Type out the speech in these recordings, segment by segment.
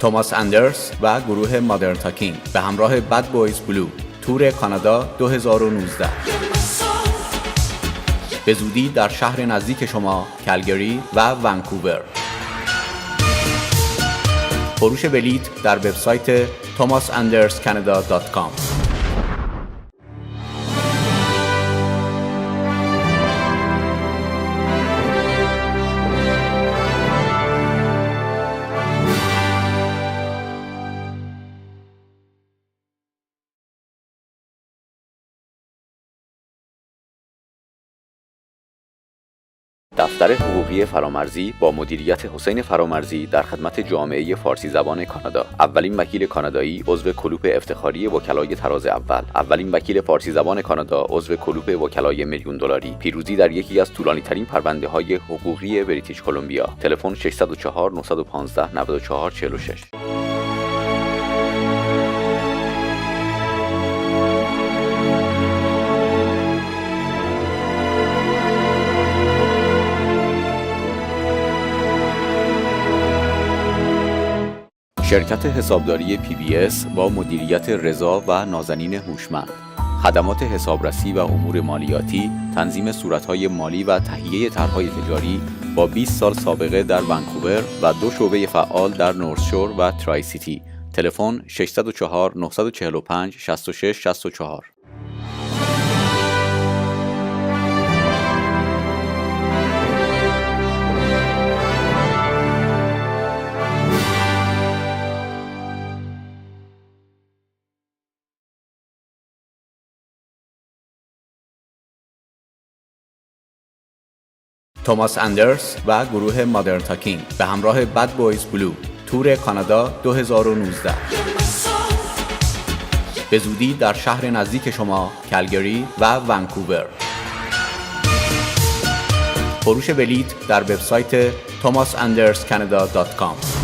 توماس اندرس و گروه مادرن تاکینگ به همراه بد بویز بلو تور کانادا 2019 به زودی در شهر نزدیک شما کلگری و ونکوور. فروش بلیط در وبسایت thomasanderscanada.com. دفتر حقوقی فرامرزی با مدیریت حسین فرامرزی در خدمت جامعه فارسی زبان کانادا. اولین وکیل کانادایی عضو کلوپ افتخاری وکلای طراز اول. اولین وکیل فارسی زبان کانادا عضو کلوپ وکلای میلیون دلاری. پیروزی در یکی از طولانی‌ترین پرونده‌های حقوقی بریتیش کلمبیا. تلفن 604 915 9446. شرکت حسابداری PBS با مدیریت رضا و نازنین هوشمند، خدمات حسابرسی و امور مالیاتی، تنظیم صورتهای مالی و تهیه طرحهای تجاری با 20 سال سابقه در ونکوور و 2 شعبه فعال در نورث شور و ترای سیتی. تلفن 604 945 66 64. توماس اندرس و گروه مادرن تاکینگ به همراه بد بویز بلو تور کانادا 2019 به زودی در شهر نزدیک شما کلگری و ونکوور. فروش بلیط در وبسایت thomasanderscanada.com.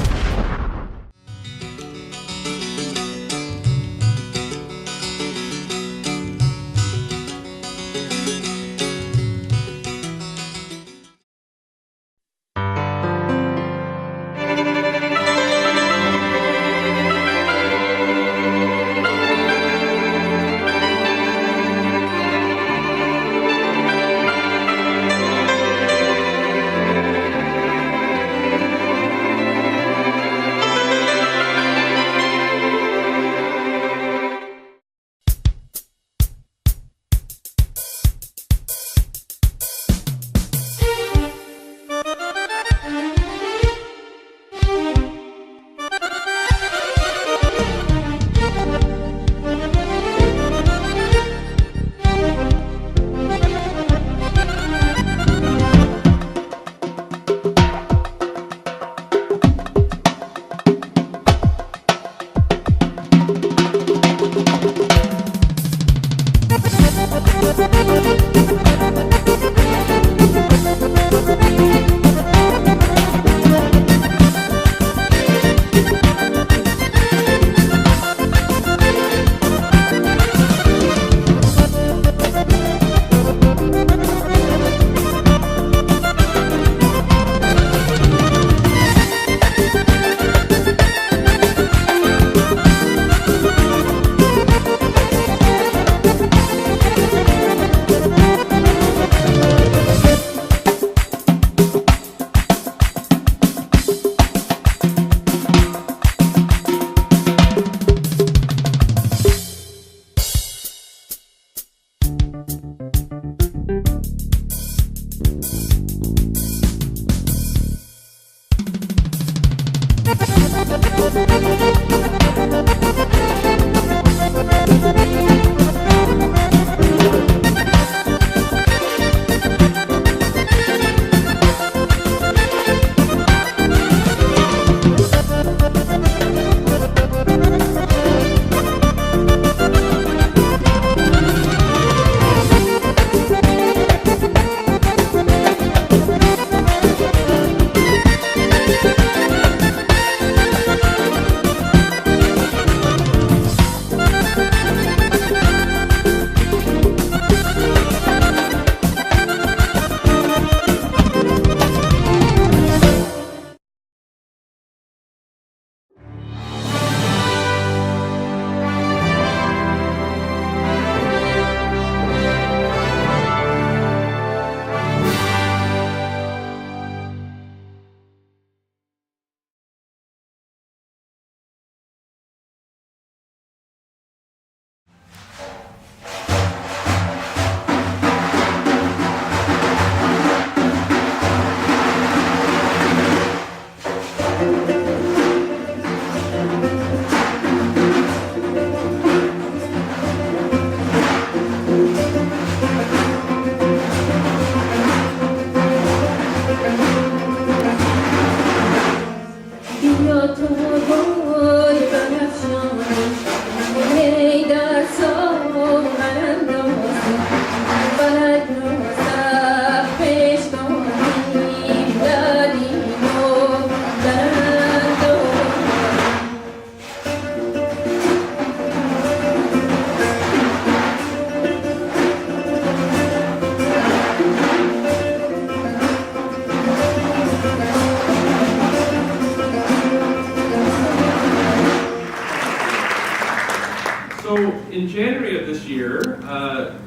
in January of this year,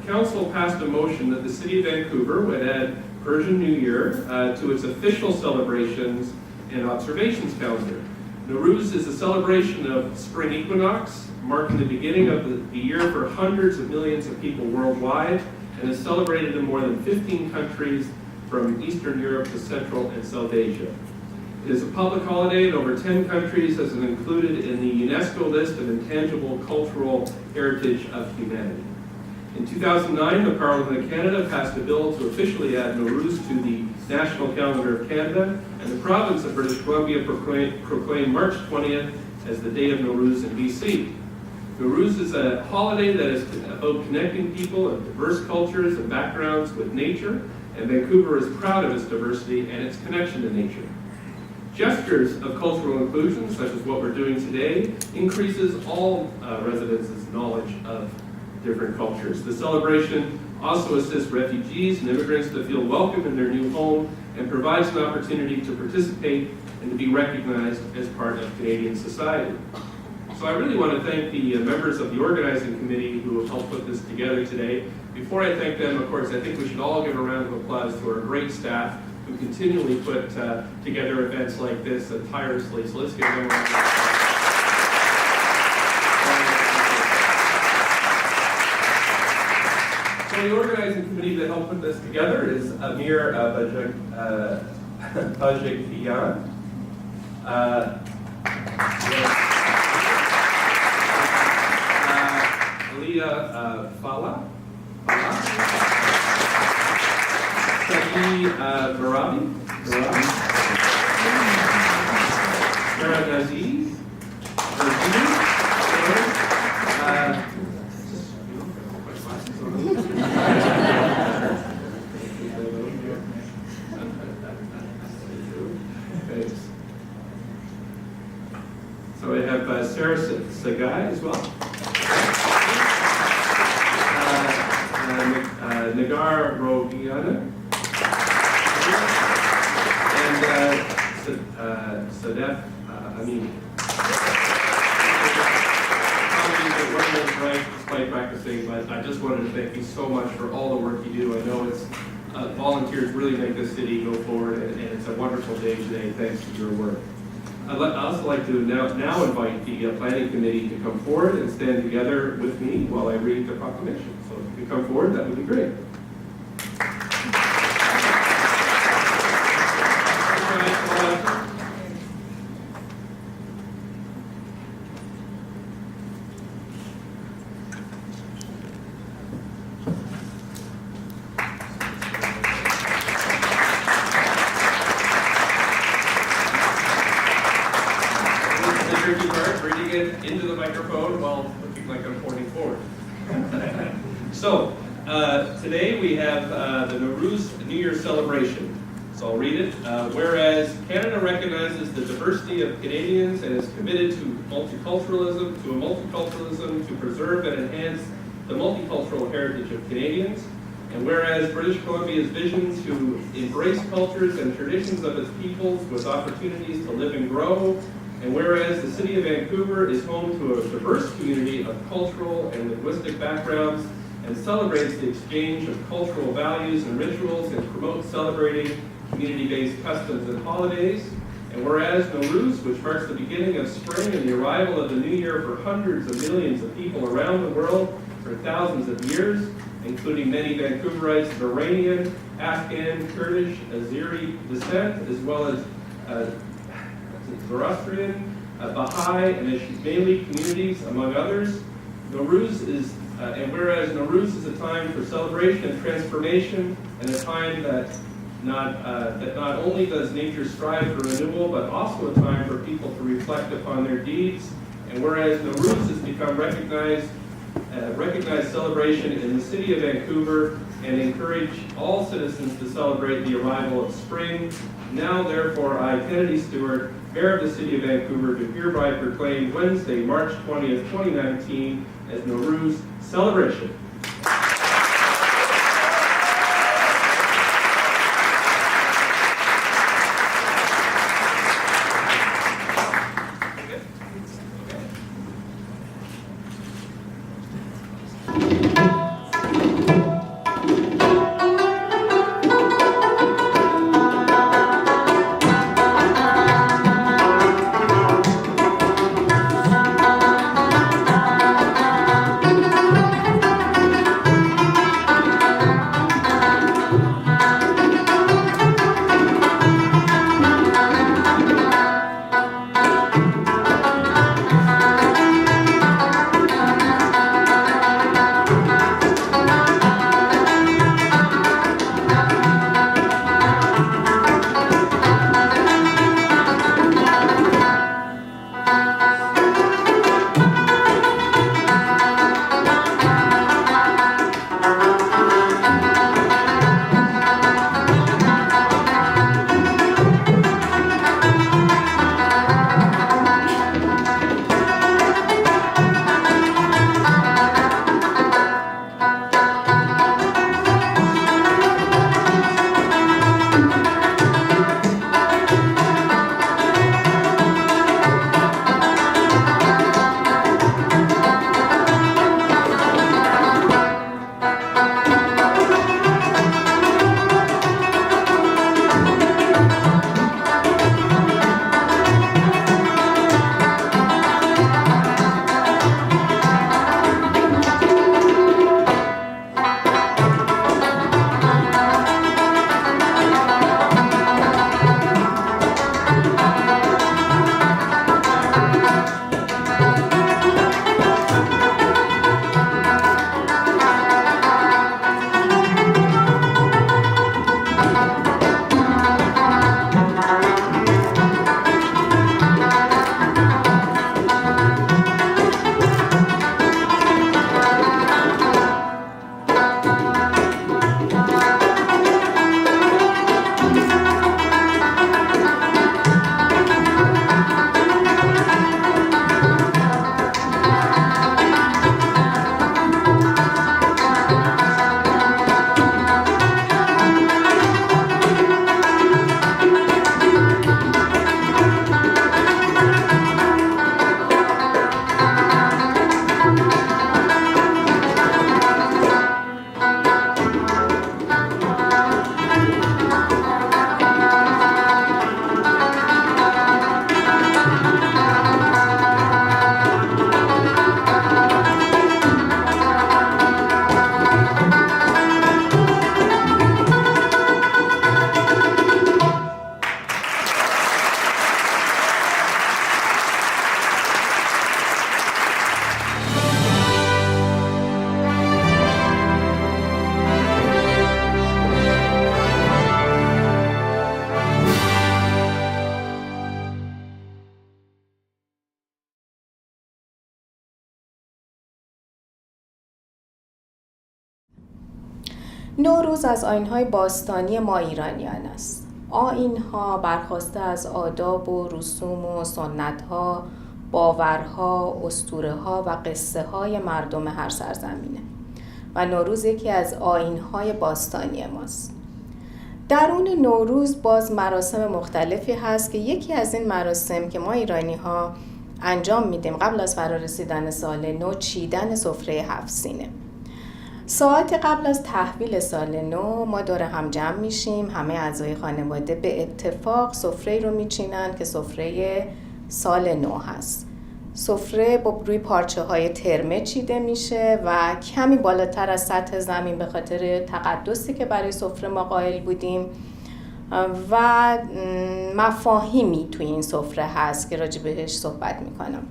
Council passed a motion that the City of Vancouver would add Persian New Year to its official celebrations and observations calendar. Nowruz is a celebration of spring equinox, marking the beginning of the year for hundreds of millions of people worldwide, and is celebrated in more than 15 countries from Eastern Europe to Central and South Asia. It is a public holiday in over 10 countries as included in the UNESCO list of intangible cultural heritage of humanity. In 2009, the Parliament of Canada passed a bill to officially add Nowruz to the National Calendar of Canada, and the province of British Columbia proclaimed March 20th as the Day of Nowruz in BC. Nowruz is a holiday that is about connecting people of diverse cultures and backgrounds with nature, and Vancouver is proud of its diversity and its connection to nature. Gestures of cultural inclusion, such as what we're doing today, increases all residents' knowledge of different cultures. The celebration also assists refugees and immigrants to feel welcome in their new home and provides an opportunity to participate and to be recognized as part of Canadian society. So I really want to thank the members of the organizing committee who have helped put this together today. Before I thank them, of course, I think we should all give a round of applause to our great staff who continually put together events like this tirelessly. So let's give them a round of applause. So the organizing committee that helped put this together is Amir Bajagyan, Alia Fala, Shaki Marabi, Sarah Naziz, So we have Sarah Sagai as well. Nagar Rogiana. And Sadef Amini. Right, despite practicing, but I just wanted to thank you so much for all the work you do. I know it's volunteers really make this city go forward, and it's a wonderful day today thanks to your work. I'd also like to now invite the planning committee to come forward and stand together with me while I read the proclamation. So if you could come forward, that would be great. Into the microphone while looking like I'm pointing forward. So, today we have the Nowruz New Year celebration. So I'll read it. Whereas Canada recognizes the diversity of Canadians and is committed to multiculturalism, to preserve and enhance the multicultural heritage of Canadians. And whereas British Columbia's vision to embrace cultures and traditions of its peoples with opportunities to live and grow. And whereas the City of Vancouver is home to a diverse community of cultural and linguistic backgrounds and celebrates the exchange of cultural values and rituals and promotes celebrating community-based customs and holidays. And whereas Nowruz, which marks the beginning of spring and the arrival of the new year for hundreds of millions of people around the world for thousands of years, including many Vancouverites of Iranian, Afghan, Kurdish, Azeri descent, as well as Zoroastrian, Baha'i, and Ishmaeli communities, among others. Nowruz is, and whereas Nowruz is a time for celebration and transformation, and a time that not only does nature strive for renewal, but also a time for people to reflect upon their deeds. And whereas Nowruz has become recognized celebration in the City of Vancouver and encourage all citizens to celebrate the arrival of spring, now therefore I, Kennedy Stewart, Mayor of the City of Vancouver, do hereby proclaim Wednesday, March 20th, 2019 as Nowruz Celebration. نوروز از آیین‌های باستانی ما ایرانیان است. آیین‌ها برخواسته از آداب و رسوم و سنت‌ها، باورها، اسطوره‌ها و قصه‌های مردم هر سرزمینه و نوروز یکی از آیین‌های باستانی ماست. درون نوروز باز مراسم مختلفی هست که یکی از این مراسم که ما ایرانی‌ها انجام میدیم قبل از فرارسیدن سال نو چیدن سفره 7 سینه. ساعت قبل از تحویل سال نو ما دور هم جمع میشیم، همه اعضای خانواده به اتفاق سفره رو میچینن که سفره سال نو هست. سفره با روی پارچه های ترمه چیده میشه و کمی بالاتر از سطح زمین به خاطر تقدسی که برای سفره ما قائل بودیم و مفاهیمی توی این سفره هست که راجع بهش صحبت میکنم.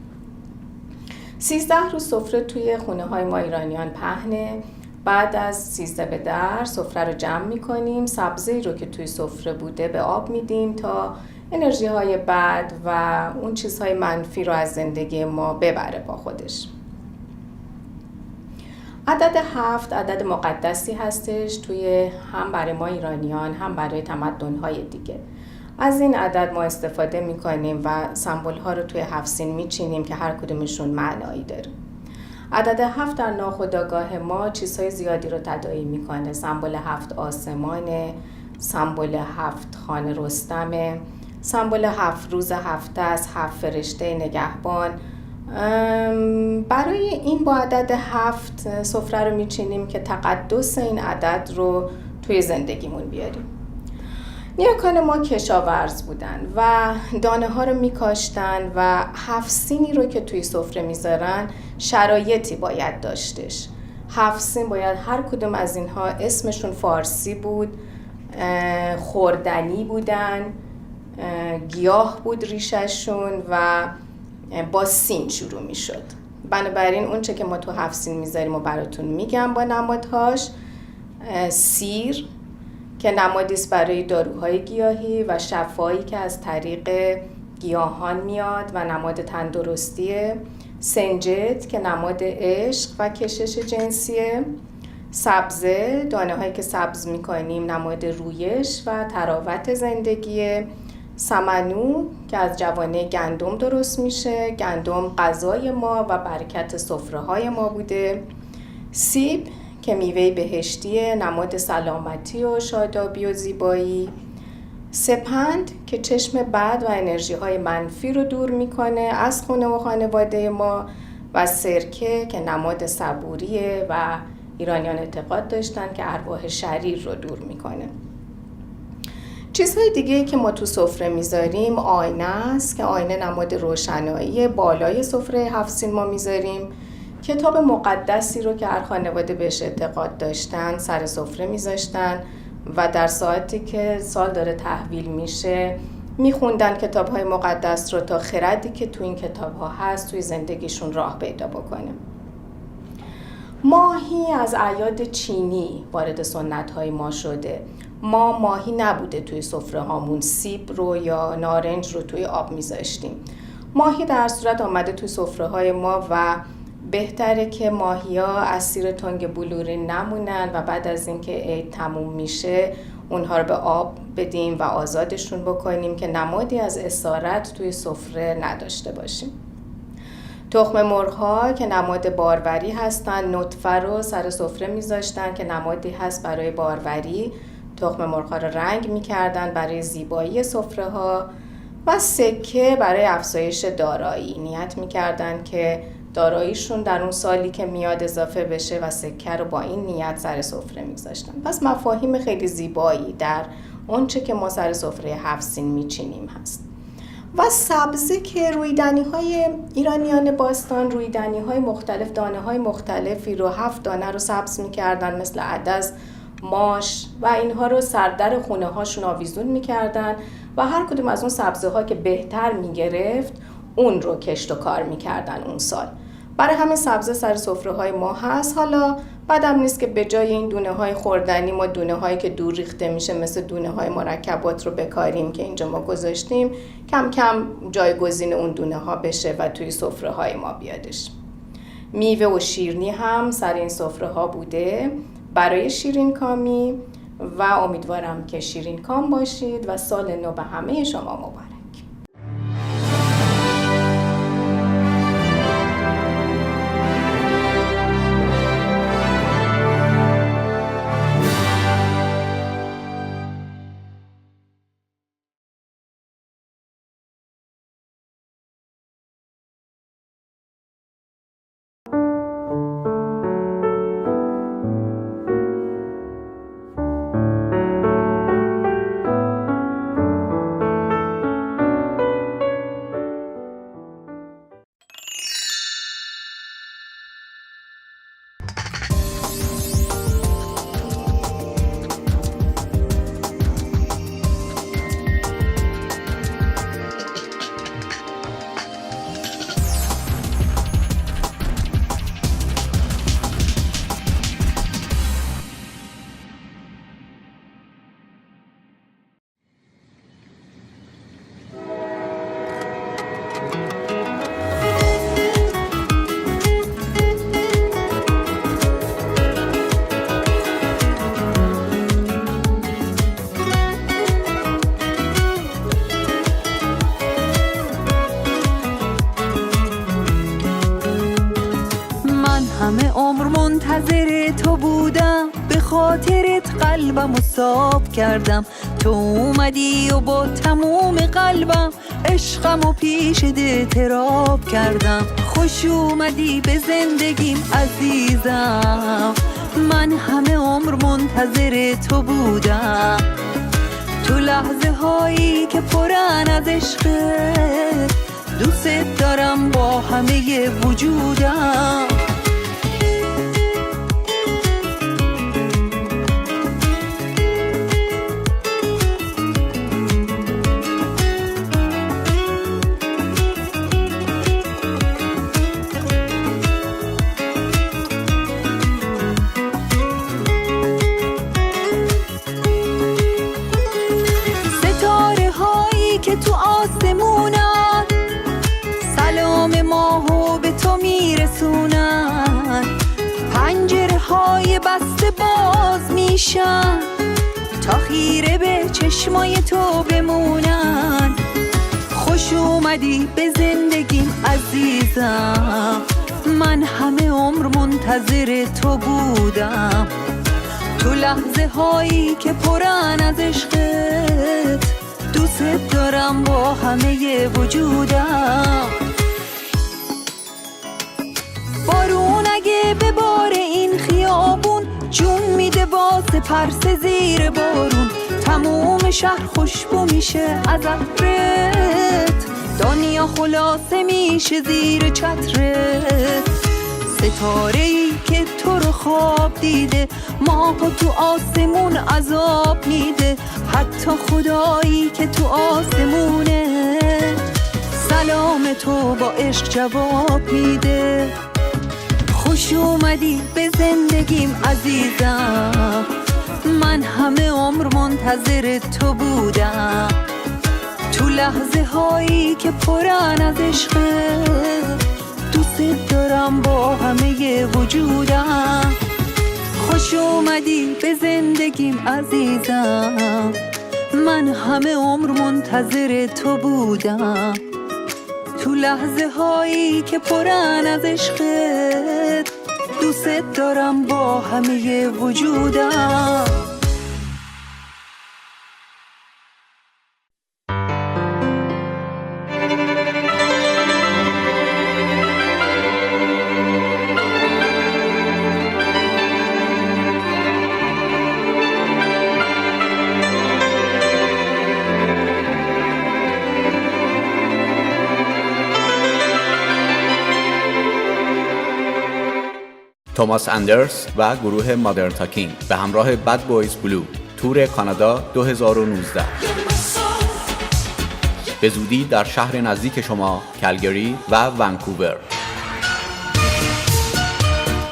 13 روز سفره توی خونه های ما ایرانیان پهنه. بعد از 13 به در سفره رو جمع میکنیم، سبزی رو که توی سفره بوده به آب میدیم تا انرژی های بد و اون چیزهای منفی رو از زندگی ما ببره با خودش. عدد 7 عدد مقدسی هستش توی هم برای ما ایرانیان هم برای تمدن‌های دیگه. از این عدد ما استفاده میکنیم و سمبول‌ها رو توی 7 سین میچینیم که هر کدومشون معنایی داره. عدد 7 در ناخودآگاه ما چیزهای زیادی رو تداعی میکنه. سمبل 7 آسمانه، سمبل 7 خانه رستمه، سمبل 7 روز هفته است، 7 فرشته نگهبان. برای این با عدد 7 سفره رو میچینیم که تقدس این عدد رو توی زندگیمون بیاریم. نیاکان ما کشاورز بودن و دانه ها رو میکاشتن و 7 سینی رو که توی سفره میذارن شرایطی باید داشتش. 7 سین باید هر کدوم از اینها اسمشون فارسی بود، خوردنی بودن، گیاه بود ریششون و با سین شروع میشد. بنابراین اون چه که ما تو 7 سین میذاریم و براتون میگم با نمادهاش: سیر که نمادی است برای داروهای گیاهی و شفایی که از طریق گیاهان میاد و نماد تندرستیه، سنجد که نماد عشق و کشش جنسیه، سبزه دانه هایی که سبز میکنیم نماد رویش و تراوت زندگیه، سمنو که از جوانه گندم درست میشه، گندم غذای ما و برکت سفره های ما بوده، سیب که میوه بهشتیه نماد سلامتی و شادابی و زیبایی، سپند که چشم بد و انرژی های منفی رو دور میکنه از خونه و خانواده ما و سرکه که نماد صبوریه و ایرانیان اعتقاد داشتن که ارواح شریر رو دور میکنه. چیزهای دیگه که ما تو سفره میذاریم آینه است که آینه نماد روشنایی. بالای سفره 7 سین ما میذاریم کتاب مقدسی رو که هر خانواده بهش اعتقاد داشتن سر سفره میذاشتن و در ساعتی که سال داره تحویل میشه میخوندن کتاب‌های مقدس رو تا خردی که تو این کتاب‌ها هست توی زندگیشون راه پیدا بکنه. ماهی از اعیاد چینی وارد سنت‌های ما شده. ماهی نبوده توی سفره هامون، سیب رو یا نارنج رو توی آب میذاشتیم. ماهی در صورت آمده توی سفره های ما و بهتره که ماهی‌ها اسیر تنگ بلوری نمونن و بعد از اینکه عید تموم میشه اونها رو به آب بدیم و آزادشون بکنیم که نمادی از اسارت توی سفره نداشته باشیم. تخم مرغ‌ها که نماد باروری هستن، نطفه رو سر سفره میذاشتن که نمادی هست برای باروری. تخم مرغ‌ها رو رنگ میکردن برای زیبایی سفره‌ها و سکه برای افزایش دارایی. نیت میکردن که داراییشون در اون سالی که میاد اضافه بشه و سکه رو با این نیت سر سفره میذاشتن. پس مفاهیم خیلی زیبایی در اون چه که ما سر سفره 7 سین میچینیم هست. و سبزی که رویدنی‌های ایرانیان باستان، رویدنی‌های مختلف، دانه‌های مختلفی رو 7 دانه رو سبز می‌کردن مثل عدس، ماش و اینها رو سردر خونه‌هاشون آویزون می‌کردن و هر کدوم از اون سبزی‌ها که بهتر می‌گرفت اون رو کشت و کار می‌کردن اون سال. برای همه سبزی سر سفره‌های ما هست. حالا بعدم نیست که به جای این دونه‌های خوردنی ما دونه‌هایی که دور ریخته میشه مثل دونه‌های مرکبات رو بکاریم که اینجا ما گذاشتیم، کم کم جایگزین اون دونه‌ها بشه و توی سفره‌های ما بیادش. میوه و شیرینی هم سر این سفره‌ها بوده. برای شیرین کامی و امیدوارم که شیرین کام باشید و سال نو به همه شما مبارک. منتظر تو بودم، به خاطرت قلبم صاف کردم. تو اومدی و با تموم قلبم عشقم و پیش اعتراف کردم. خوش اومدی به زندگیم عزیزم، من همه عمر منتظر تو بودم. تو لحظه هایی که پرن از عشقت، دوست دارم با همه وجودم. تو آسمونن سلام ماهو به تو میرسونن، پنجره های بسته باز میشن تا خیره به چشمای تو بمونن. خوش اومدی به زندگیم عزیزم، من همه عمر منتظر تو بودم. تو لحظه هایی که پرن از عشقت، دوست دارم با همه وجودم. بارون اگه بباره این خیابون، جون میده واسه پرسه زیر بارون. تموم شهر خوشبو میشه از عطرت، دنیا خلاصه میشه زیر چترت. ستاره‌ای که تو رو خواب دیده، ماهو تو آسمون عذاب میده. حتی خدایی که تو آسمونه، سلام تو با عشق جواب میده. خوش اومدی به زندگیم عزیزم، من همه عمر منتظر تو بودم. تو لحظه هایی که پرن از عشقت، دوست دارم با همه وجودم. خوش اومدی به زندگیم عزیزم، من همه عمر منتظر تو بودم. تو لحظه هایی که پرن از عشقت، دوست دارم با همه وجودم. توماس اندرس و گروه مادرن تاکینگ به همراه بد بویز بلو، تور کانادا 2019. به زودی در شهر نزدیک شما، کلگری و ونکوور.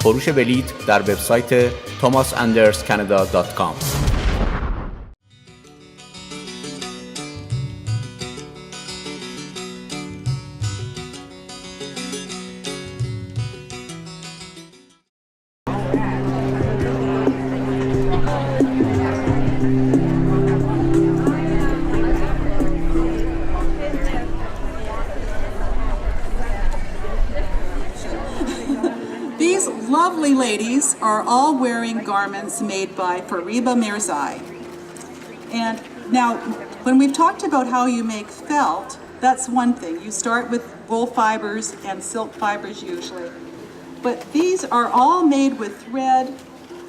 فروش بلیط در وبسایت thomasanderscanada.com. lovely ladies are all wearing garments made by Fariba Mirzai. And now, when we've talked about how you make felt, that's one thing. You start with wool fibers and silk fibers usually. But these are all made with thread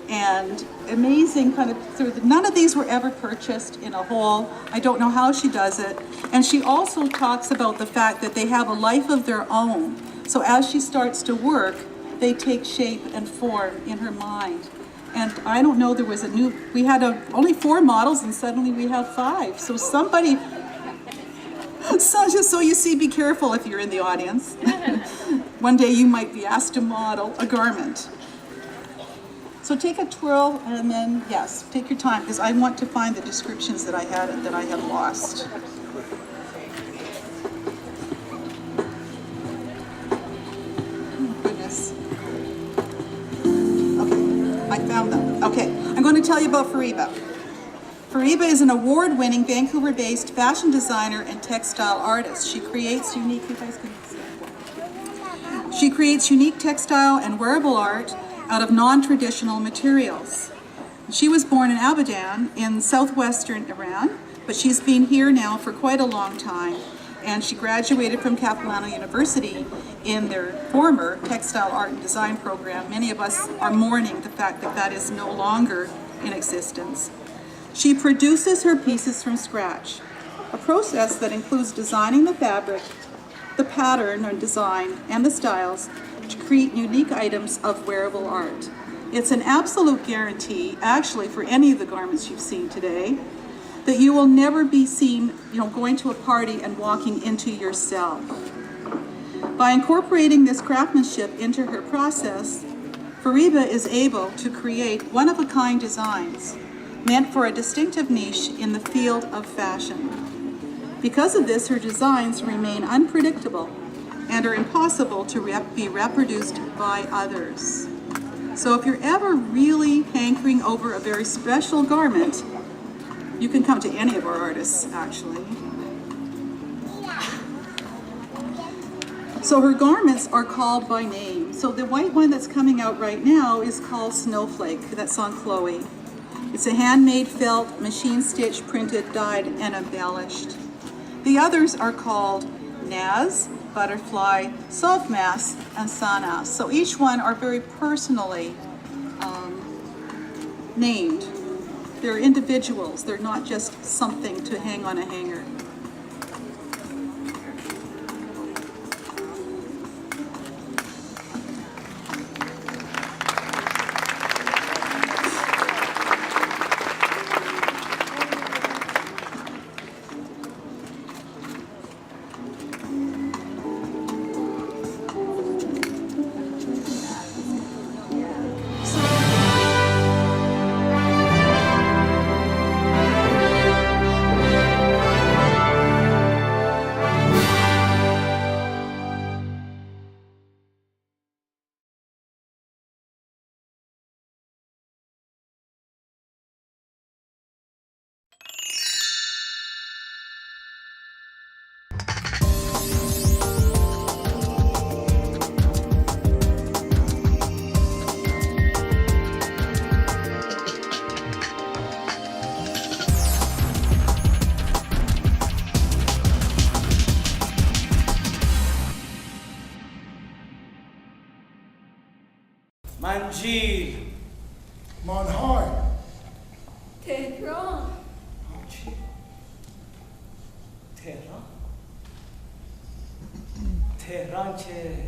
and amazing kind of, none of these were ever purchased in a whole. I don't know how she does it. And she also talks about the fact that they have a life of their own. So as she starts to work, they take shape and form in her mind. And I don't know, there was a new, we had only 4 models and suddenly we have 5. So somebody, so just so you see, be careful if you're in the audience. One day you might be asked to model a garment. So take a twirl and then, yes, take your time because I want to find the descriptions that I had lost. Oh, goodness. Okay, I found them. Okay, I'm going to tell you about Fariba. Fariba is an award-winning Vancouver-based fashion designer and textile artist. She creates unique, you guys can see that. She creates unique textile and wearable art out of non-traditional materials. She was born in Abadan in southwestern Iran, but she's been here now for quite a long time, and she graduated from Capilano University in their former textile art and design program. Many of us are mourning the fact that that is no longer in existence. She produces her pieces from scratch, a process that includes designing the fabric, the pattern or design, and the styles to create unique items of wearable art. It's an absolute guarantee, actually, for any of the garments you've seen today, that you will never be seen, going to a party and walking into yourself. By incorporating this craftsmanship into her process, Fariba is able to create one-of-a-kind designs meant for a distinctive niche in the field of fashion. Because of this, her designs remain unpredictable and are impossible to be reproduced by others. So if you're ever really hankering over a very special garment, you can come to any of our artists, actually. So her garments are called by name. So the white one that's coming out right now is called Snowflake. That's on Chloe. It's a handmade felt, machine stitched, printed, dyed, and embellished. The others are called Naz, Butterfly, Sofmas, and Sanas. So each one are very personally named. They're individuals. They're not just something to hang on a hanger. منجیل مانهای تهران چی؟ تهران که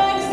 Like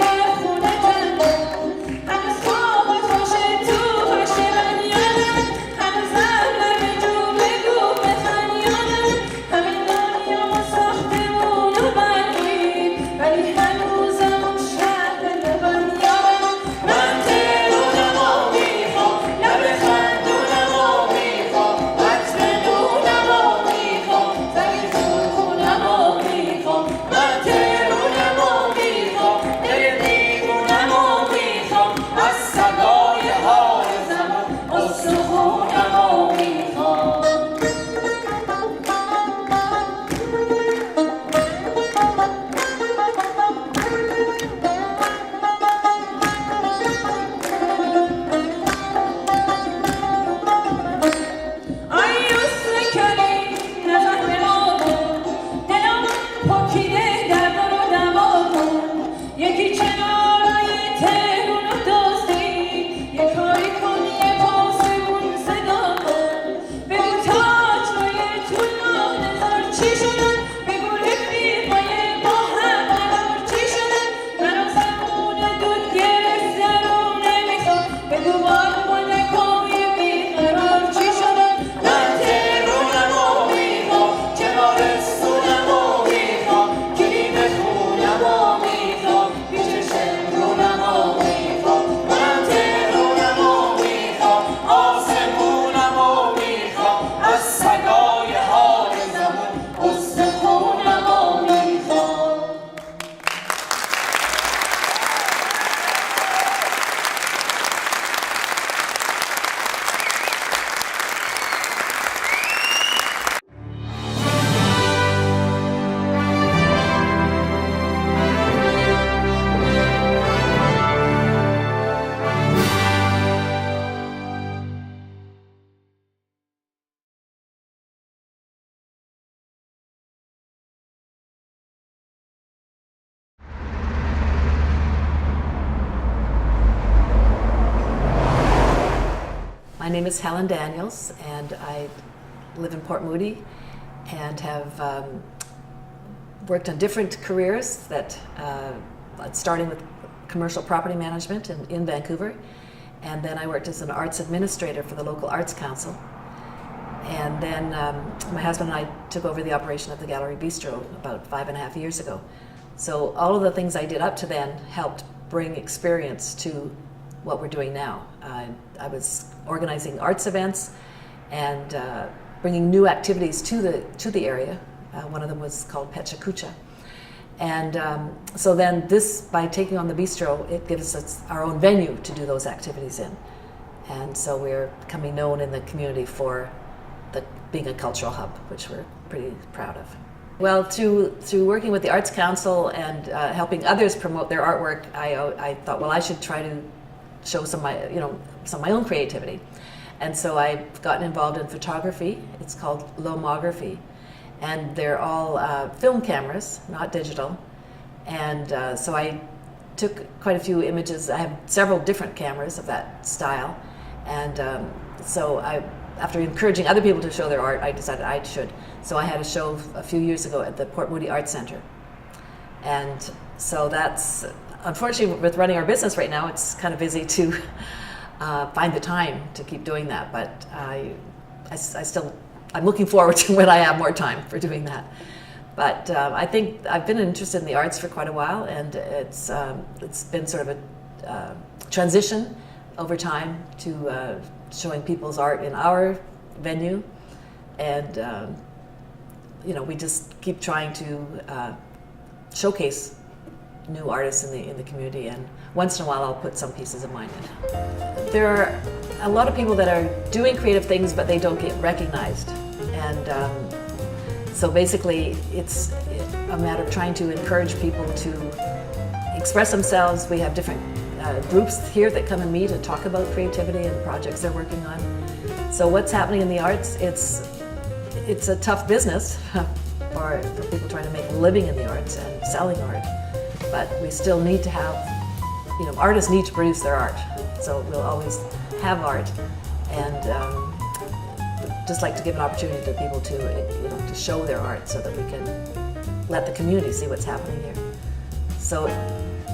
name is Helen Daniels, and I live in Port Moody and have worked on different careers that starting with commercial property management in Vancouver, and then I worked as an arts administrator for the local arts council, and then my husband and I took over the operation of the Gallery Bistro about 5.5 years ago. So all of the things I did up to then helped bring experience to what we're doing now. I was organizing arts events and bringing new activities to the area. One of them was called Pecha Kucha. And so then this, by taking on the bistro, it gives us our own venue to do those activities in. And so we're becoming known in the community for being a cultural hub, which we're pretty proud of. Well, through working with the Arts Council and helping others promote their artwork, I thought, well, I should try to show some of my own creativity. And so I've gotten involved in photography. It's called lomography. And they're all film cameras, not digital. And so I took quite a few images. I have several different cameras of that style. And so after encouraging other people to show their art, I decided I should. So I had a show a few years ago at the Port Moody Arts Centre. And so that's, unfortunately, with running our business right now, it's kind of busy to find the time to keep doing that. But I'm looking forward to when I have more time for doing that. But I think I've been interested in the arts for quite a while, and it's been sort of a transition over time to showing people's art in our venue, and we just keep trying to showcase new artists in the community, and once in a while I'll put some pieces of mine in. There are a lot of people that are doing creative things, but they don't get recognized, and so basically it's a matter of trying to encourage people to express themselves. We have different groups here that come and meet and talk about creativity and projects they're working on. So what's happening in the arts, it's a tough business for people trying to make a living in the arts and selling art, but we still need to have, artists need to produce their art, so we'll always have art, and just like to give an opportunity to people to show their art so that we can let the community see what's happening here. So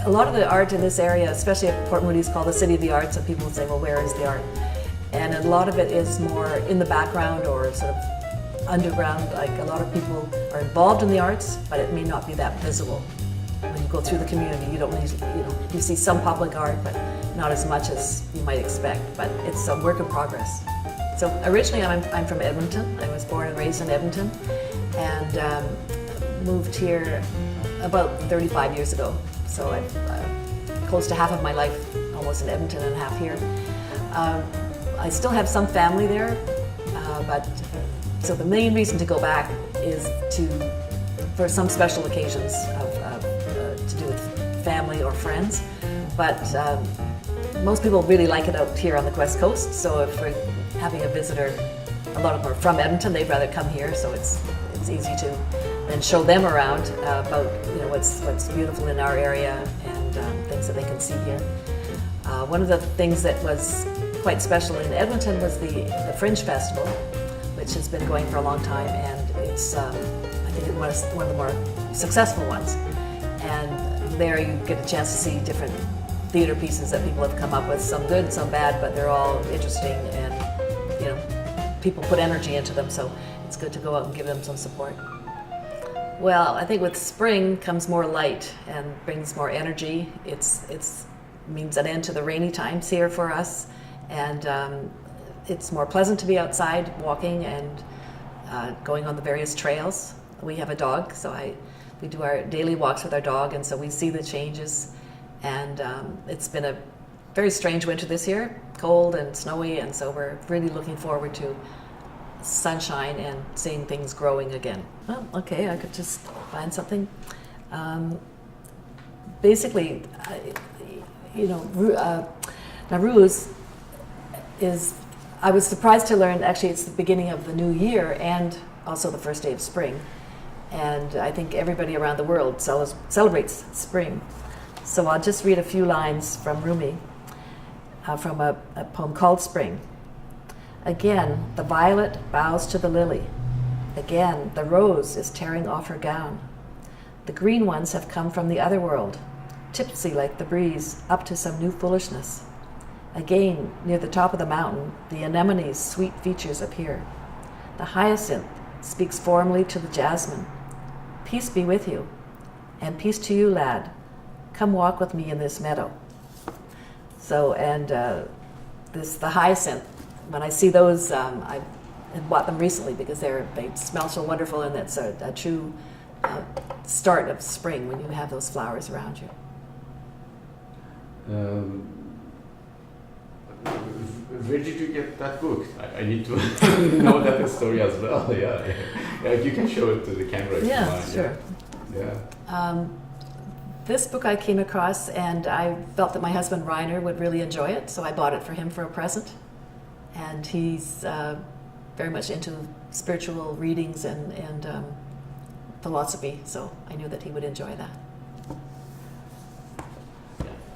a lot of the art in this area, especially at Port Moody, is called the City of the Arts, and people will say, well, where is the art? And a lot of it is more in the background or sort of underground. Like, a lot of people are involved in the arts, but it may not be that visible. When you go through the community, you don't need, you see some public art, but not as much as you might expect, but it's a work in progress. So originally I'm from Edmonton. I was born and raised in Edmonton, and moved here about 35 years ago. So I've close to half of my life almost in Edmonton and half here. I still have some family there, but so the main reason to go back is for some special occasions to do with family or friends. But most people really like it out here on the West Coast. So if we're having a visitor, a lot of them are from Edmonton, they'd rather come here. So it's easy to then show them around about what's beautiful in our area and things that they can see here. One of the things that was quite special in Edmonton was the Fringe Festival, which has been going for a long time, and it's I think it was one of the more successful ones. And there you get a chance to see different theater pieces that people have come up with, some good, some bad, but they're all interesting, and people put energy into them, so it's good to go out and give them some support. Well, I think with spring comes more light and brings more energy. It's means an end to the rainy times here for us, and it's more pleasant to be outside walking and going on the various trails. We have a dog, so we do our daily walks with our dog, and so we see the changes. And it's been a very strange winter this year, cold and snowy, and so we're really looking forward to sunshine and seeing things growing again. Well, okay, I could just find something. Basically, Nowruz is, I was surprised to learn, actually it's the beginning of the new year and also the first day of spring. And I think everybody around the world celebrates spring. So I'll just read a few lines from Rumi, from a poem called Spring. Again, the violet bows to the lily. Again, the rose is tearing off her gown. The green ones have come from the other world, tipsy like the breeze, up to some new foolishness. Again, near the top of the mountain, the anemone's sweet features appear. The hyacinth speaks formally to the jasmine. Peace be with you, and peace to you, lad. Come walk with me in this meadow. So, and the hyacinth, when I see those, I bought them recently because they smell so wonderful, and it's a true start of spring when you have those flowers around you. Where did you get that book? I need to know that story as well. Yeah, you can show it to the camera if you want. Sure. Yeah. This book I came across, and I felt that my husband Reiner would really enjoy it, so I bought it for him for a present. And he's very much into spiritual readings and philosophy, so I knew that he would enjoy that.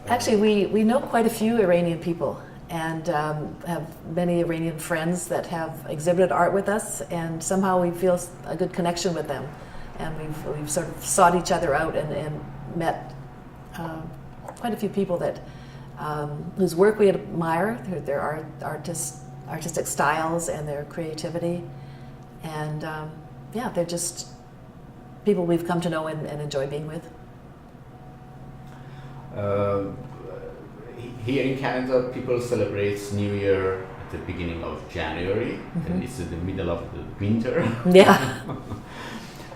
Actually, we know quite a few Iranian people, and have many Iranian friends that have exhibited art with us, and somehow we feel a good connection with them. And we've sort of sought each other out and met quite a few people that whose work we admire, their artistic styles and their creativity, and they're just people we've come to know and enjoy being with. Here in Canada, people celebrate New Year at the beginning of January, and it's in the middle of the winter. Yeah.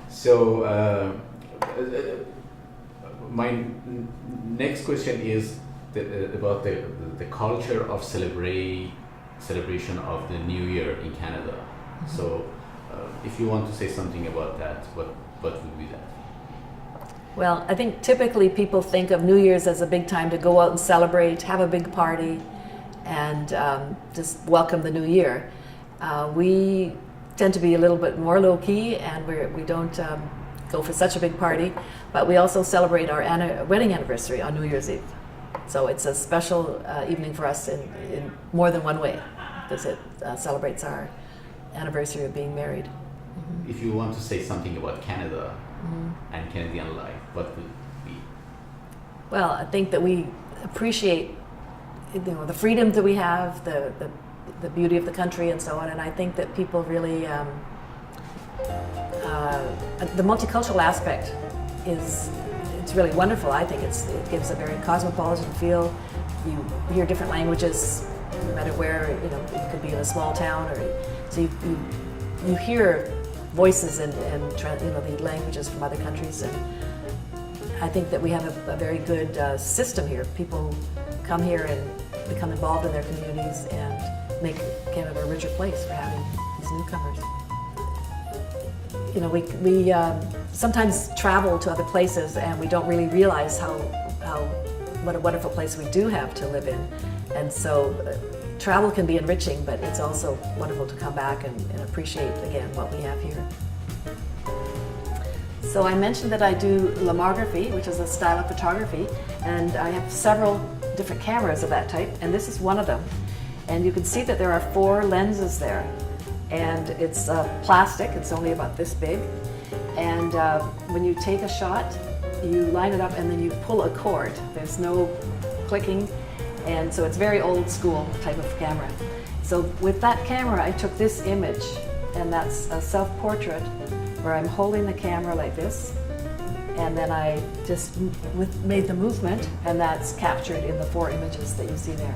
So my next question is about the culture of celebration of the New Year in Canada. So if you want to say something about that, what would be that? Well, I think typically people think of New Year's as a big time to go out and celebrate, have a big party, and just welcome the new year. We tend to be a little bit more low-key, and we don't go for such a big party, but we also celebrate our wedding anniversary on New Year's Eve. So it's a special evening for us in more than one way, because it celebrates our anniversary of being married. If you want to say something about Canada and Canadian life, what would it be? Well, I think that we appreciate, the freedom that we have, the beauty of the country, and so on. And I think that people really, the multicultural aspect it's really wonderful. I think it gives a very cosmopolitan feel. You hear different languages, no matter where. It could be in a small town, so you hear voices and the languages from other countries, and I think that we have a very good system here. People come here and become involved in their communities and make Canada a richer place for having these newcomers. We sometimes travel to other places and we don't really realize what a wonderful place we do have to live in, and so travel can be enriching, but it's also wonderful to come back and appreciate again what we have here. So I mentioned that I do lomography, which is a style of photography, and I have several different cameras of that type, and this is one of them. And you can see that there are 4 lenses there, and it's plastic. It's only about this big, and when you take a shot, you line it up and then you pull a cord. There's no clicking, and so it's very old school type of camera. So with that camera, I took this image, and that's a self-portrait where I'm holding the camera like this, and then I just made the movement, and that's captured in the 4 images that you see there.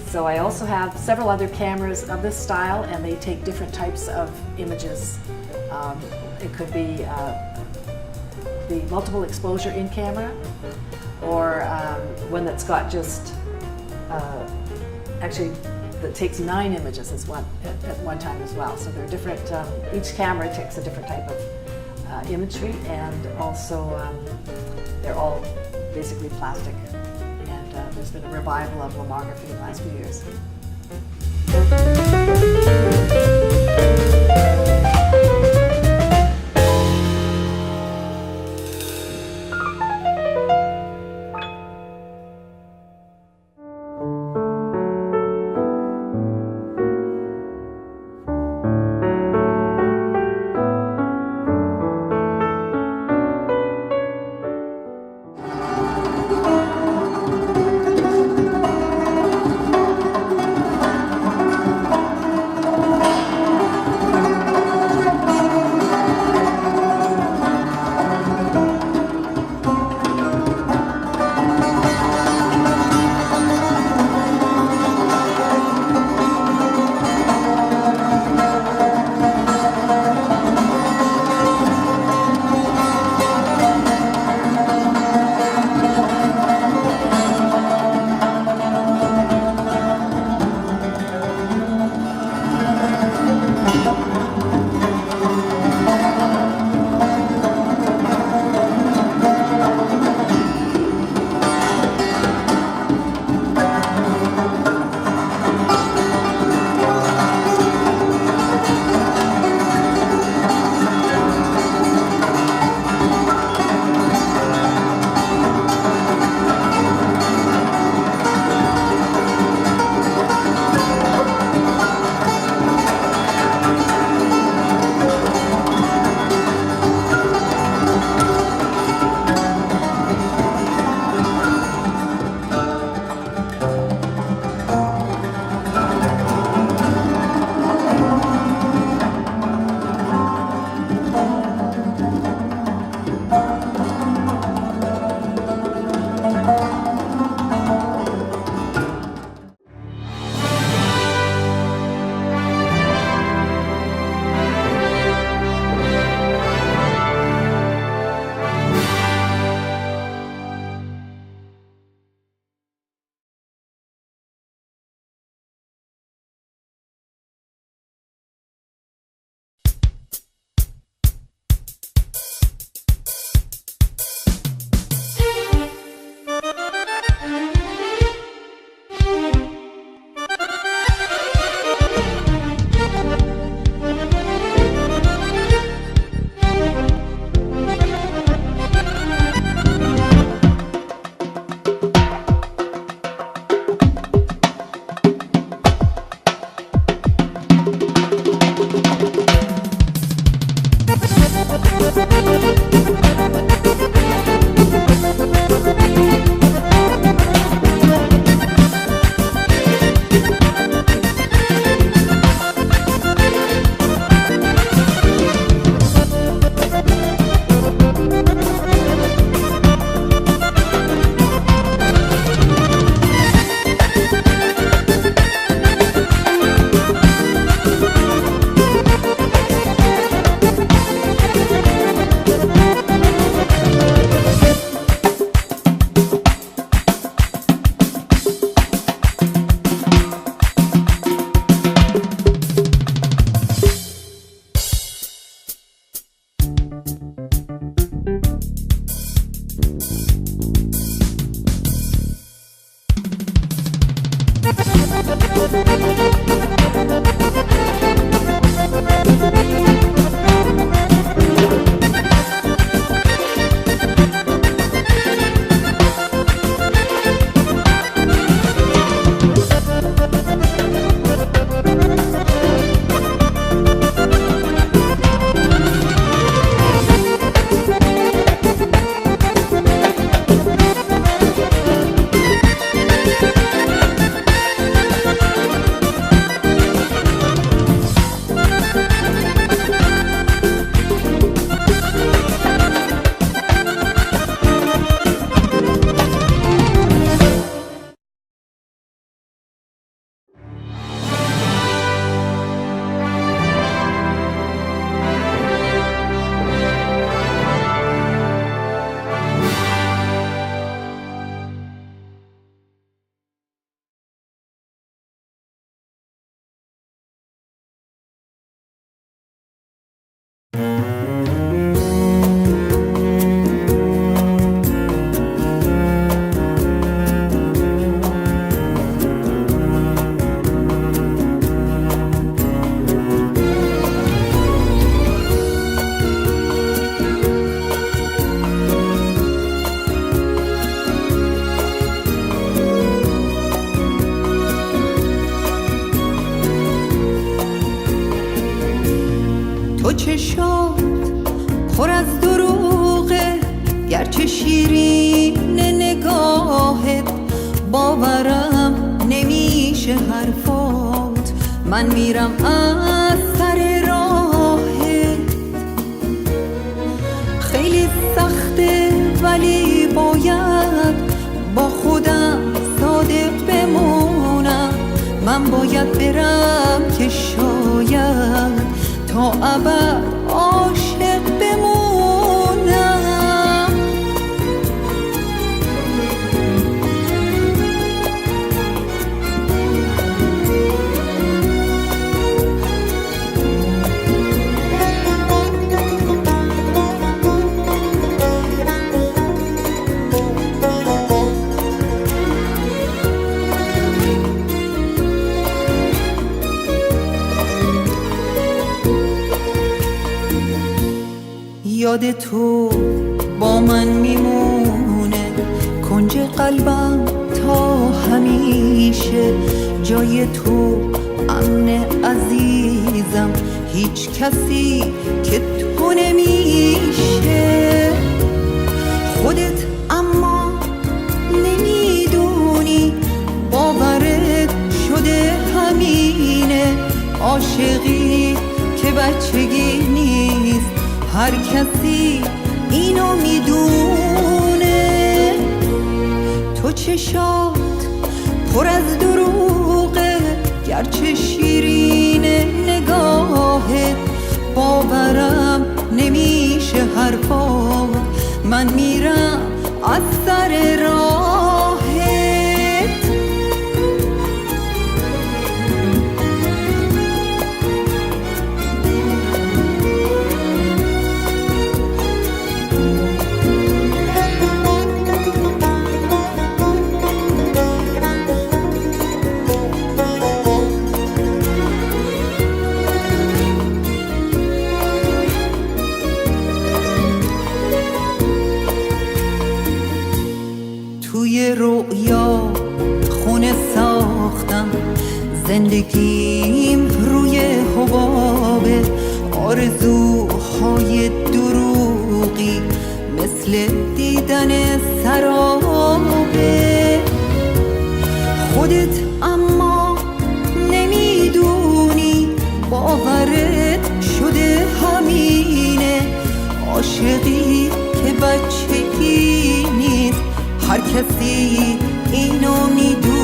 So I also have several other cameras of this style, and they take different types of images. It could be the multiple exposure in camera, or one that's got just actually that takes 9 images at one time as well. So they're different. Each camera takes a different type of imagery, and also they're all basically plastic. And there's been a revival of lomography in the last few years. چشات پر از دروغه، گرچه شیرین نگاهت، باورم نمیشه حرفات، من میرم از سر راهت. خیلی سخته ولی باید با خودم صادق بمونم، من باید برم که شاید تا ابد عاشق بمونم. یاد تو با من میمونه کنج قلبم تا همیشه، جای تو امن عزیزم، هیچ کسی که تو نمیشه. خودت اما نمیدونی باورت شده همینه، عاشقی که بچگی نیست، هر کسی اینو میدونه. تو چشات پر از دروغه، گرچه شیرین نگاهت، باورم نمیشه حرفات، من میرم از سر راهت. رویا خونه ساختم، زندگیم روی حبابه، آرزوهای دروغی عاشقی مثل دیدن سرابه. خودت اما نمیدونی باورت شده همینه، عاشقی که بچگی نیست، هر کسی اینو میدونه.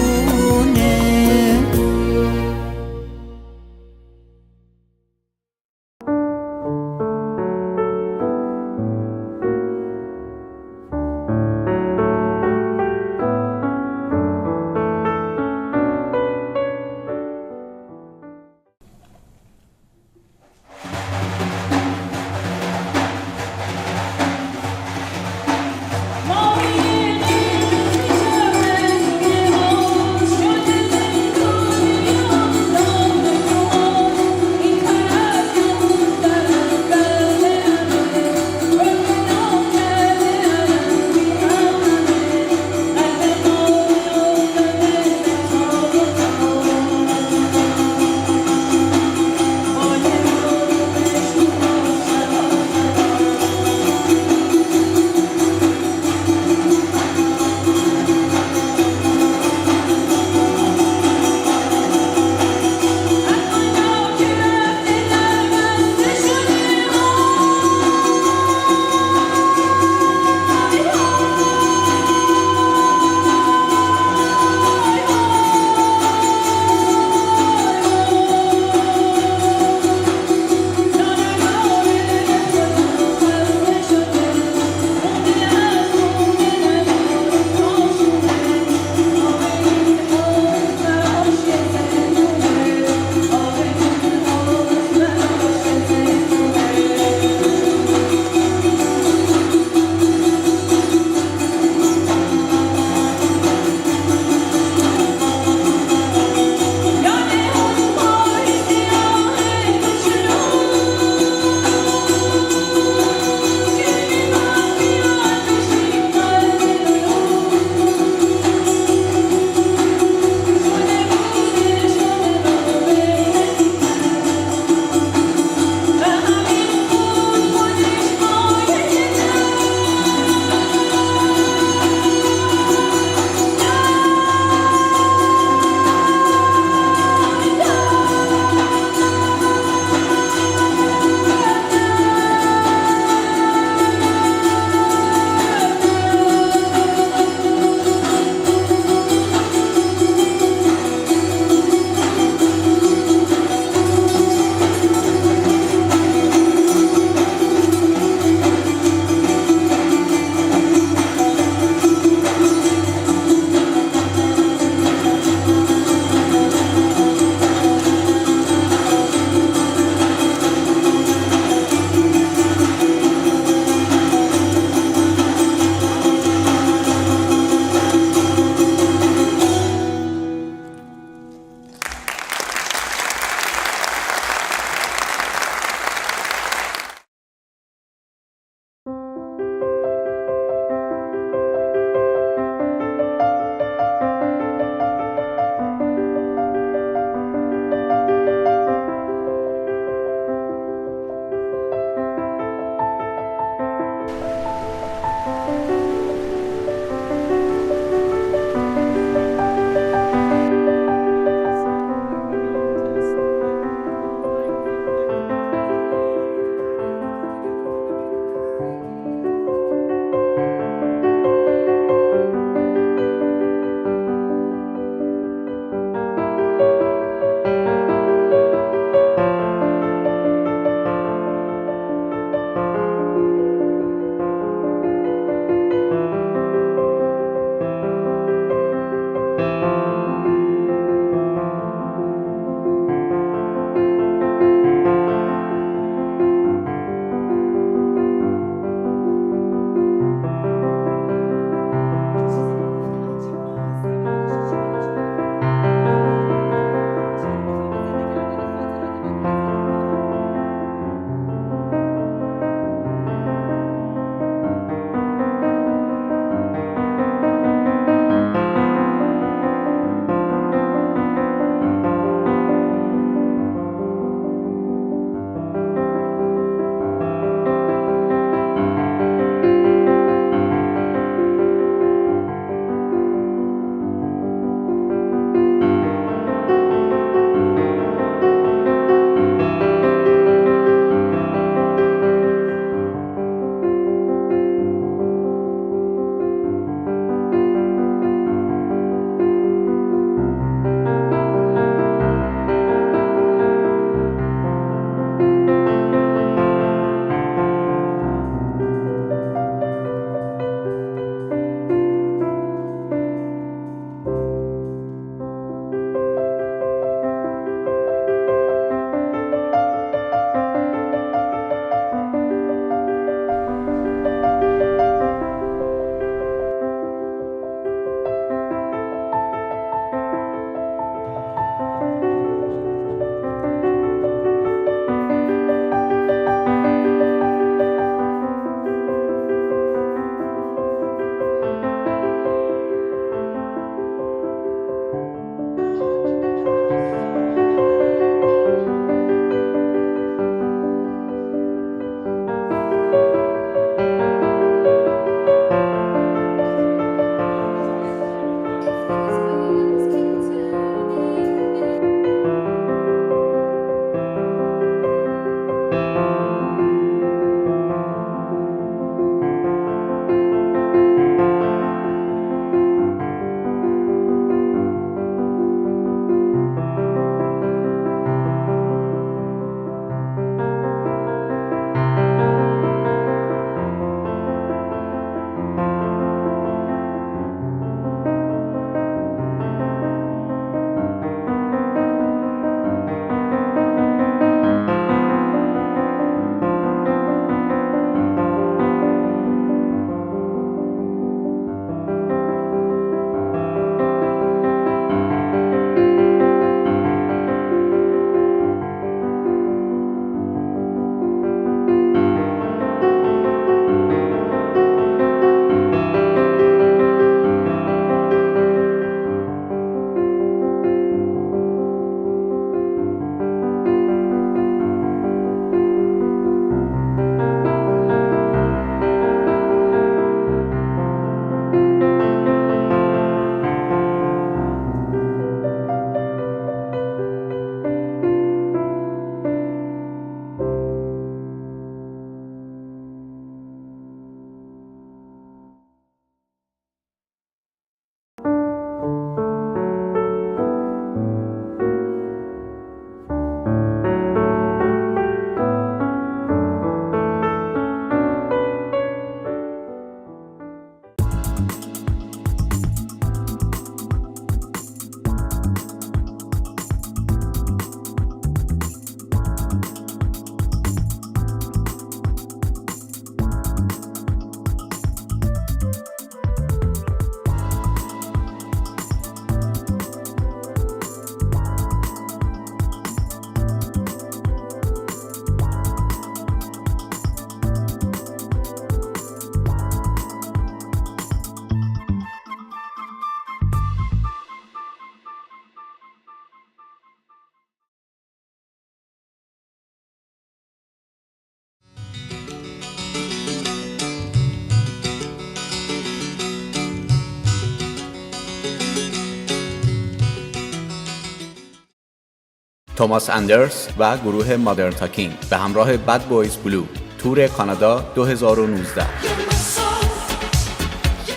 توماس اندرس و گروه مادرن تاکینگ به همراه بد بویز بلو تور کانادا 2019.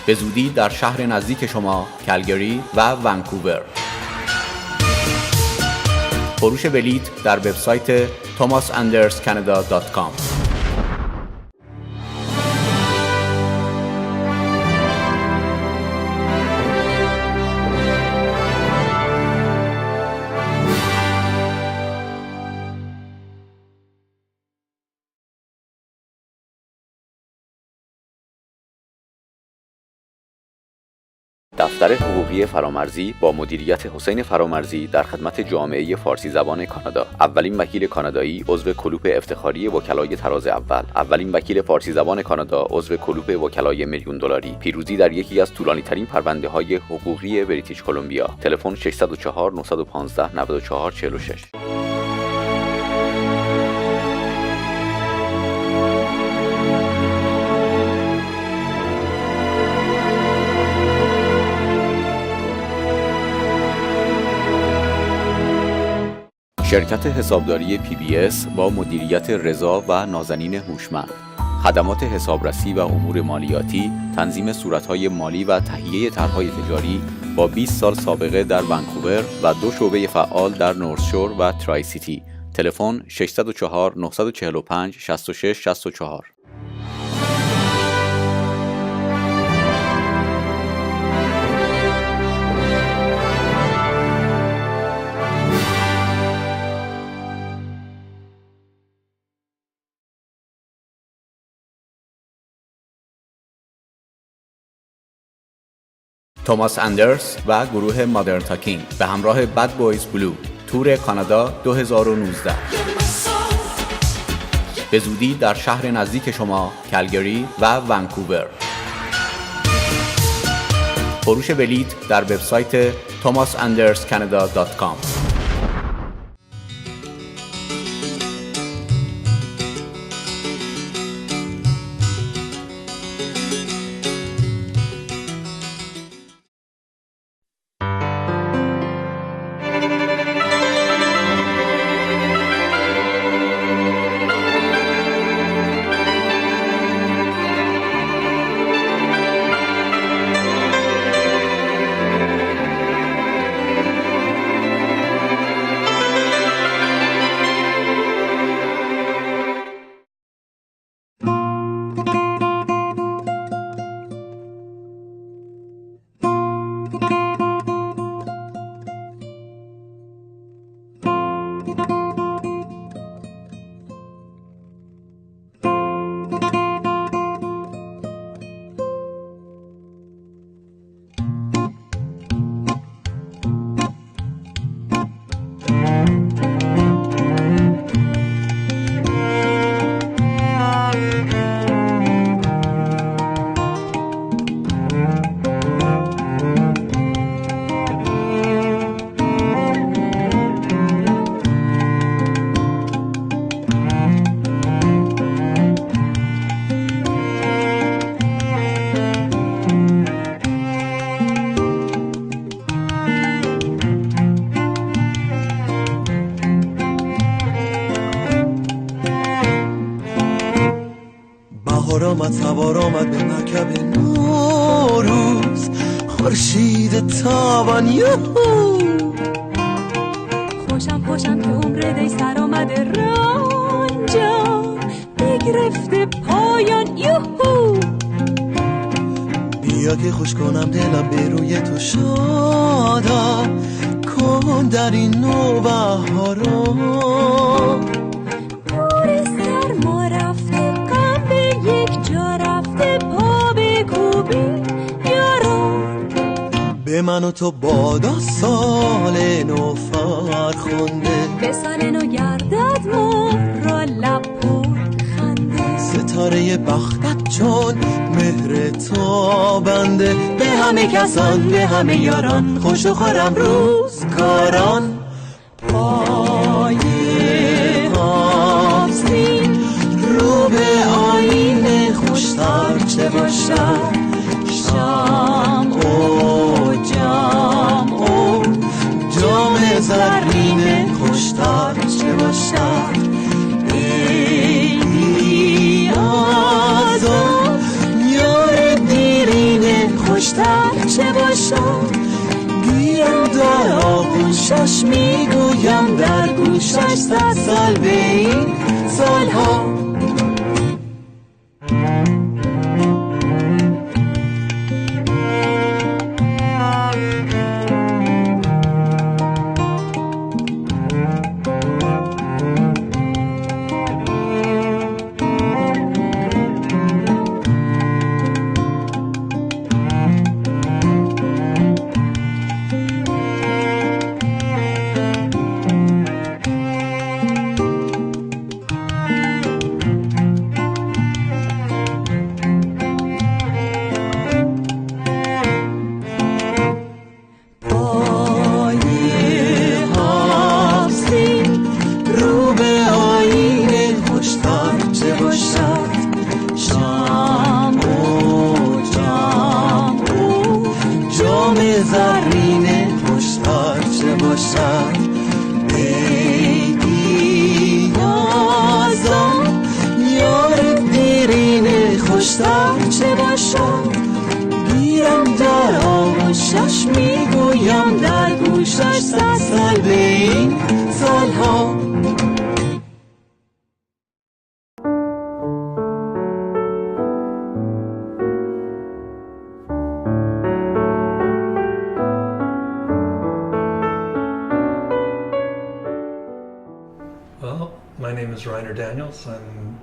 به زودی در شهر نزدیک شما کلگری و ونکوور. فروش بلیط در وبسایت thomasanderscanada.com. دفتر حقوقی فرامرزی با مدیریت حسین فرامرزی در خدمت جامعه فارسی زبان کانادا. اولین وکیل کانادایی عضو کلوپ افتخاری وکلای طراز اول. اولین وکیل فارسی زبان کانادا عضو کلوپ وکلای میلیون دلاری. پیروزی در یکی از طولانی‌ترین پرونده‌های حقوقی بریتیش کلمبیا. تلفن 604 915 9446. شرکت حسابداری PBS با مدیریت رضا و نازنین هوشمند. خدمات حسابرسی و امور مالیاتی، تنظیم صورتهای مالی و تهیه طرحهای تجاری با 20 سال سابقه در ونکوور و 2 شعبه فعال در نورث شور و ترای سیتی. تلفن 604 945 66 64. توماس اندرس و گروه مادرن تاکینگ به همراه بد بویز بلو تور کانادا 2019. به زودی در شهر نزدیک شما کلگری و ونکوور. فروش بلیط در وبسایت thomasanderscanada.com. سوار آمد به مرکب نوروز، خورشید تابان یوهو. خوشم که عمر دی سر آمده رنجم بگرفته پایان یوهو. بیا که خوش کنم دلم به روی تو شادم کن در این نوبهارا. به من و تو بادا سال نو فرخنده، به سال نو گردد مرا لب پر خنده. ستاره بختت چون مهر تابنده، به همه کسان به همه یاران خوش و خورم روزگاران. پای آستین رو به آینه خوشتر چه باشد، شام و جام و جام زرین خوشتر خوشتر چه باشد گیرم در آغوشش میگویم در گوشش 100 سال به این سالها I'm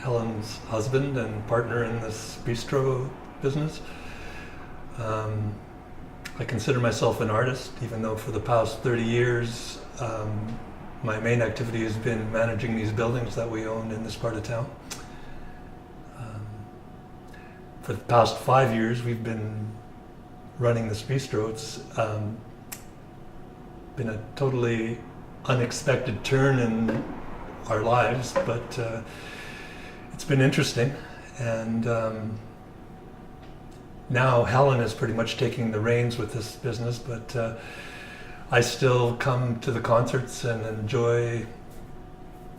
Helen's husband and partner in this bistro business. I consider myself an artist, even though for the past 30 years my main activity has been managing these buildings that we own in this part of town. For the past 5 years we've been running this bistro. It's been a totally unexpected turn in our lives, but it's been interesting, and now Helen is pretty much taking the reins with this business, but I still come to the concerts and enjoy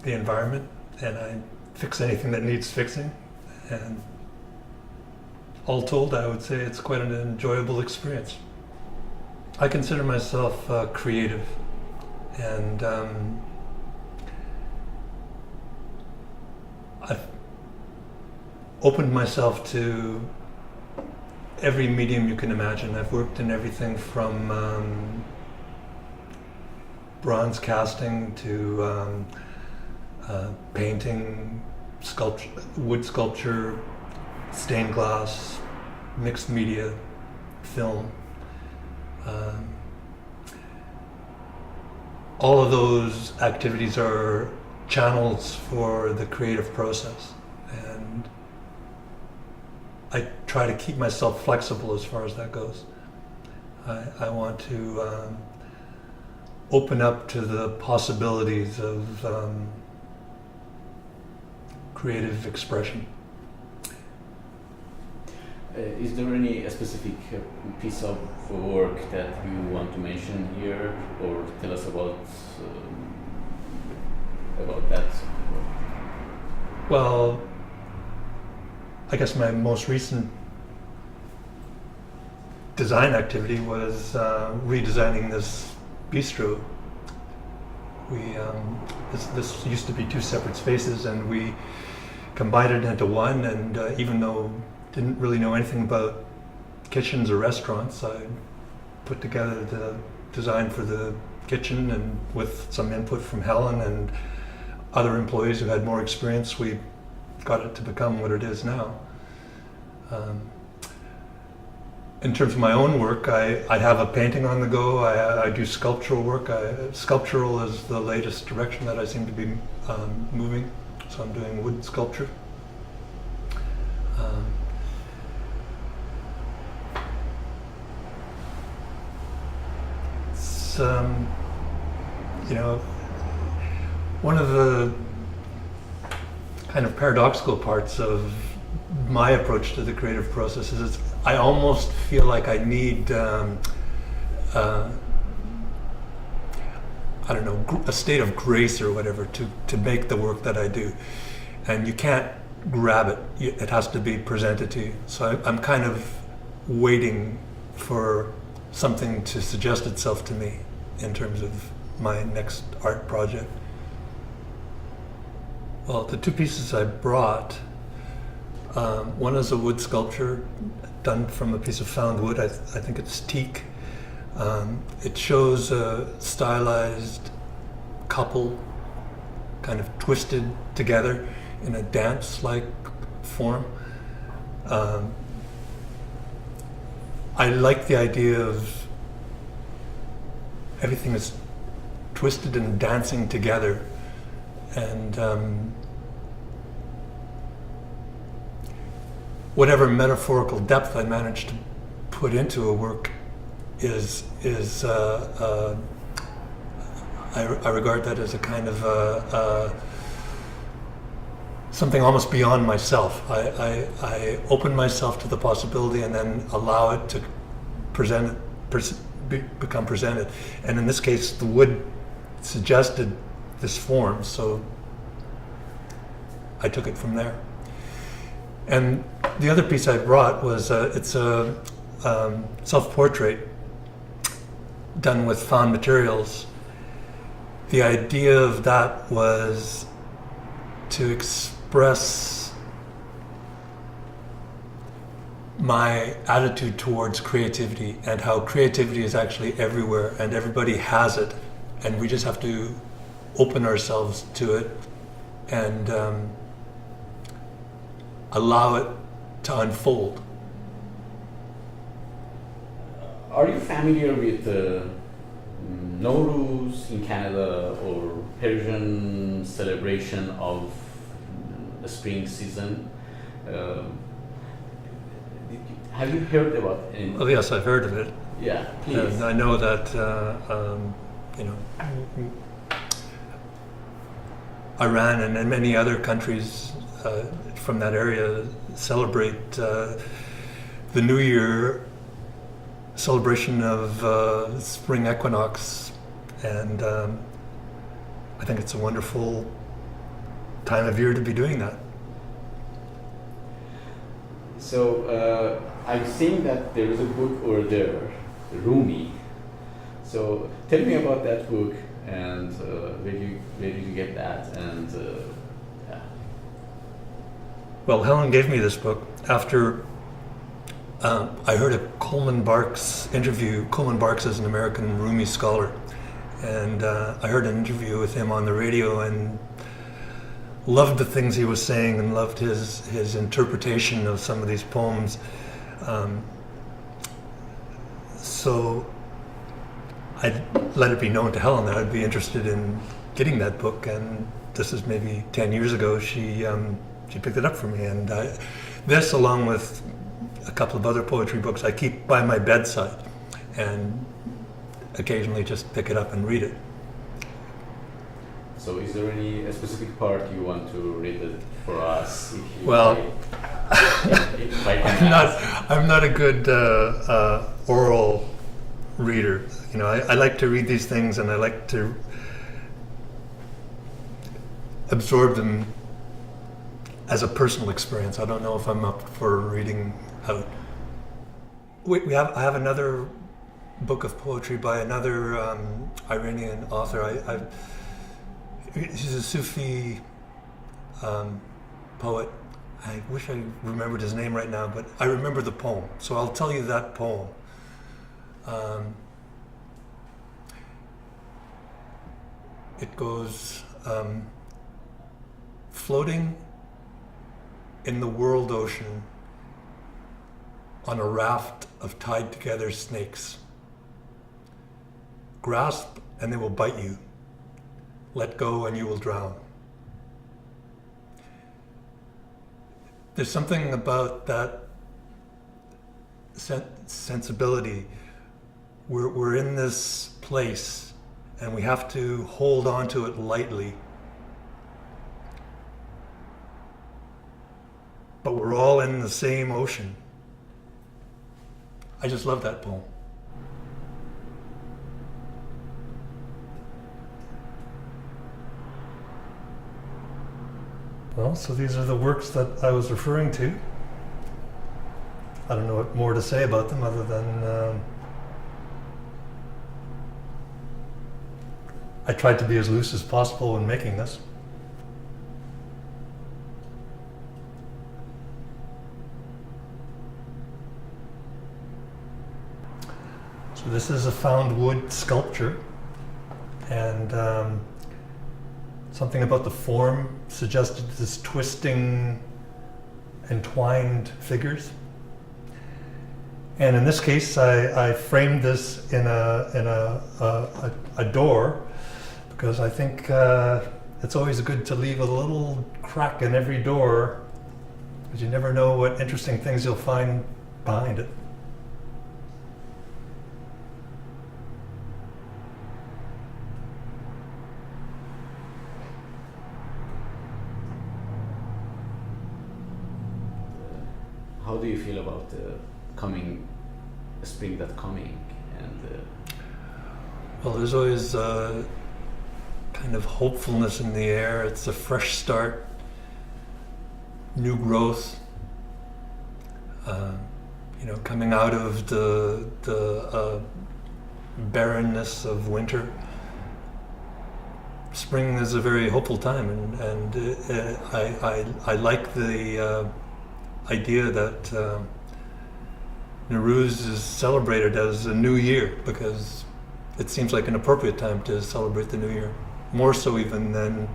the environment, and I fix anything that needs fixing, and all told I would say it's quite an enjoyable experience. I consider myself creative, and I've opened myself to every medium you can imagine. I've worked in everything from bronze casting to painting, sculpture, wood sculpture, stained glass, mixed media, film. All of those activities are channels for the creative process, and I try to keep myself flexible as far as that goes. I want to open up to the possibilities of creative expression. Is there any specific piece of work that you want to mention here, or tell us about that? Well, I guess my most recent design activity was redesigning this bistro. This used to be two separate spaces, and we combined it into one, and even though I didn't really know anything about kitchens or restaurants, I put together the design for the kitchen, and with some input from Helen and other employees who had more experience, we got it to become what it is now. In terms of my own work, I have a painting on the go. I do sculptural work. Sculptural is the latest direction that I seem to be moving, so I'm doing wood sculpture. It's, you know, one of the kind of paradoxical parts of my approach to the creative process is I almost feel like I need, I don't know, a state of grace or whatever to make the work that I do. And you can't grab it. It has to be presented to you. So I'm kind of waiting for something to suggest itself to me in terms of my next art project. Well, the two pieces I brought, one is a wood sculpture done from a piece of found wood. I think it's teak. It shows a stylized couple kind of twisted together in a dance-like form. I like the idea of everything is twisted and dancing together, and whatever metaphorical depth I manage to put into a work is I regard that as a kind of something almost beyond myself. I open myself to the possibility and then allow it to become presented. And in this case, the wood suggested this form, so I took it from there. And the other piece I brought was it's a self-portrait done with found materials. The idea of that was to express my attitude towards creativity and how creativity is actually everywhere and everybody has it, and we just have to open ourselves to it and allow it to unfold. Are you familiar with Nowruz in Canada, or Persian celebration of the spring season? Have you heard about it? Oh yes, I've heard of it. Yeah, please. And I know that Iran and many other countries from that area celebrate the New Year celebration of spring equinox, and I think it's a wonderful time of year to be doing that. So I've seen that there is a book over there, Rumi. So tell me about that book and where did you get that? And yeah. Well, Helen gave me this book after I heard a Coleman Barks interview. Coleman Barks is an American Rumi scholar, and I heard an interview with him on the radio and loved the things he was saying and loved his interpretation of some of these poems. So I let it be known to Helen that I'd be interested in getting that book, and this is maybe 10 years ago. She picked it up for me, and this, along with a couple of other poetry books, I keep by my bedside and occasionally just pick it up and read it. So is there any specific part you want to read it for us? Well, if I can I'm not a good oral reader. You know, I like to read these things and I like to absorb them as a personal experience. I don't know if I'm up for reading out. I have another book of poetry by another Iranian author. He's a Sufi poet. I wish I remembered his name right now, but I remember the poem, so I'll tell you that poem. It goes, floating in the world ocean on a raft of tied together snakes. Grasp and they will bite you. Let go and you will drown. There's something about that sensibility. We're in this place and we have to hold on to it lightly. But we're all in the same ocean. I just love that poem. Well, so these are the works that I was referring to. I don't know what more to say about them other than I tried to be as loose as possible when making this. So this is a found wood sculpture, and something about the form suggested this twisting, entwined figures. And in this case, I framed this in a door, because I think it's always good to leave a little crack in every door, because you never know what interesting things you'll find behind it. How do you feel about spring that's coming? And well, there's always kind of hopefulness in the air. It's a fresh start, new growth. Coming out of the barrenness of winter. Spring is a very hopeful time, and I like the idea that Nowruz is celebrated as a new year, because it seems like an appropriate time to celebrate the new year, more so even than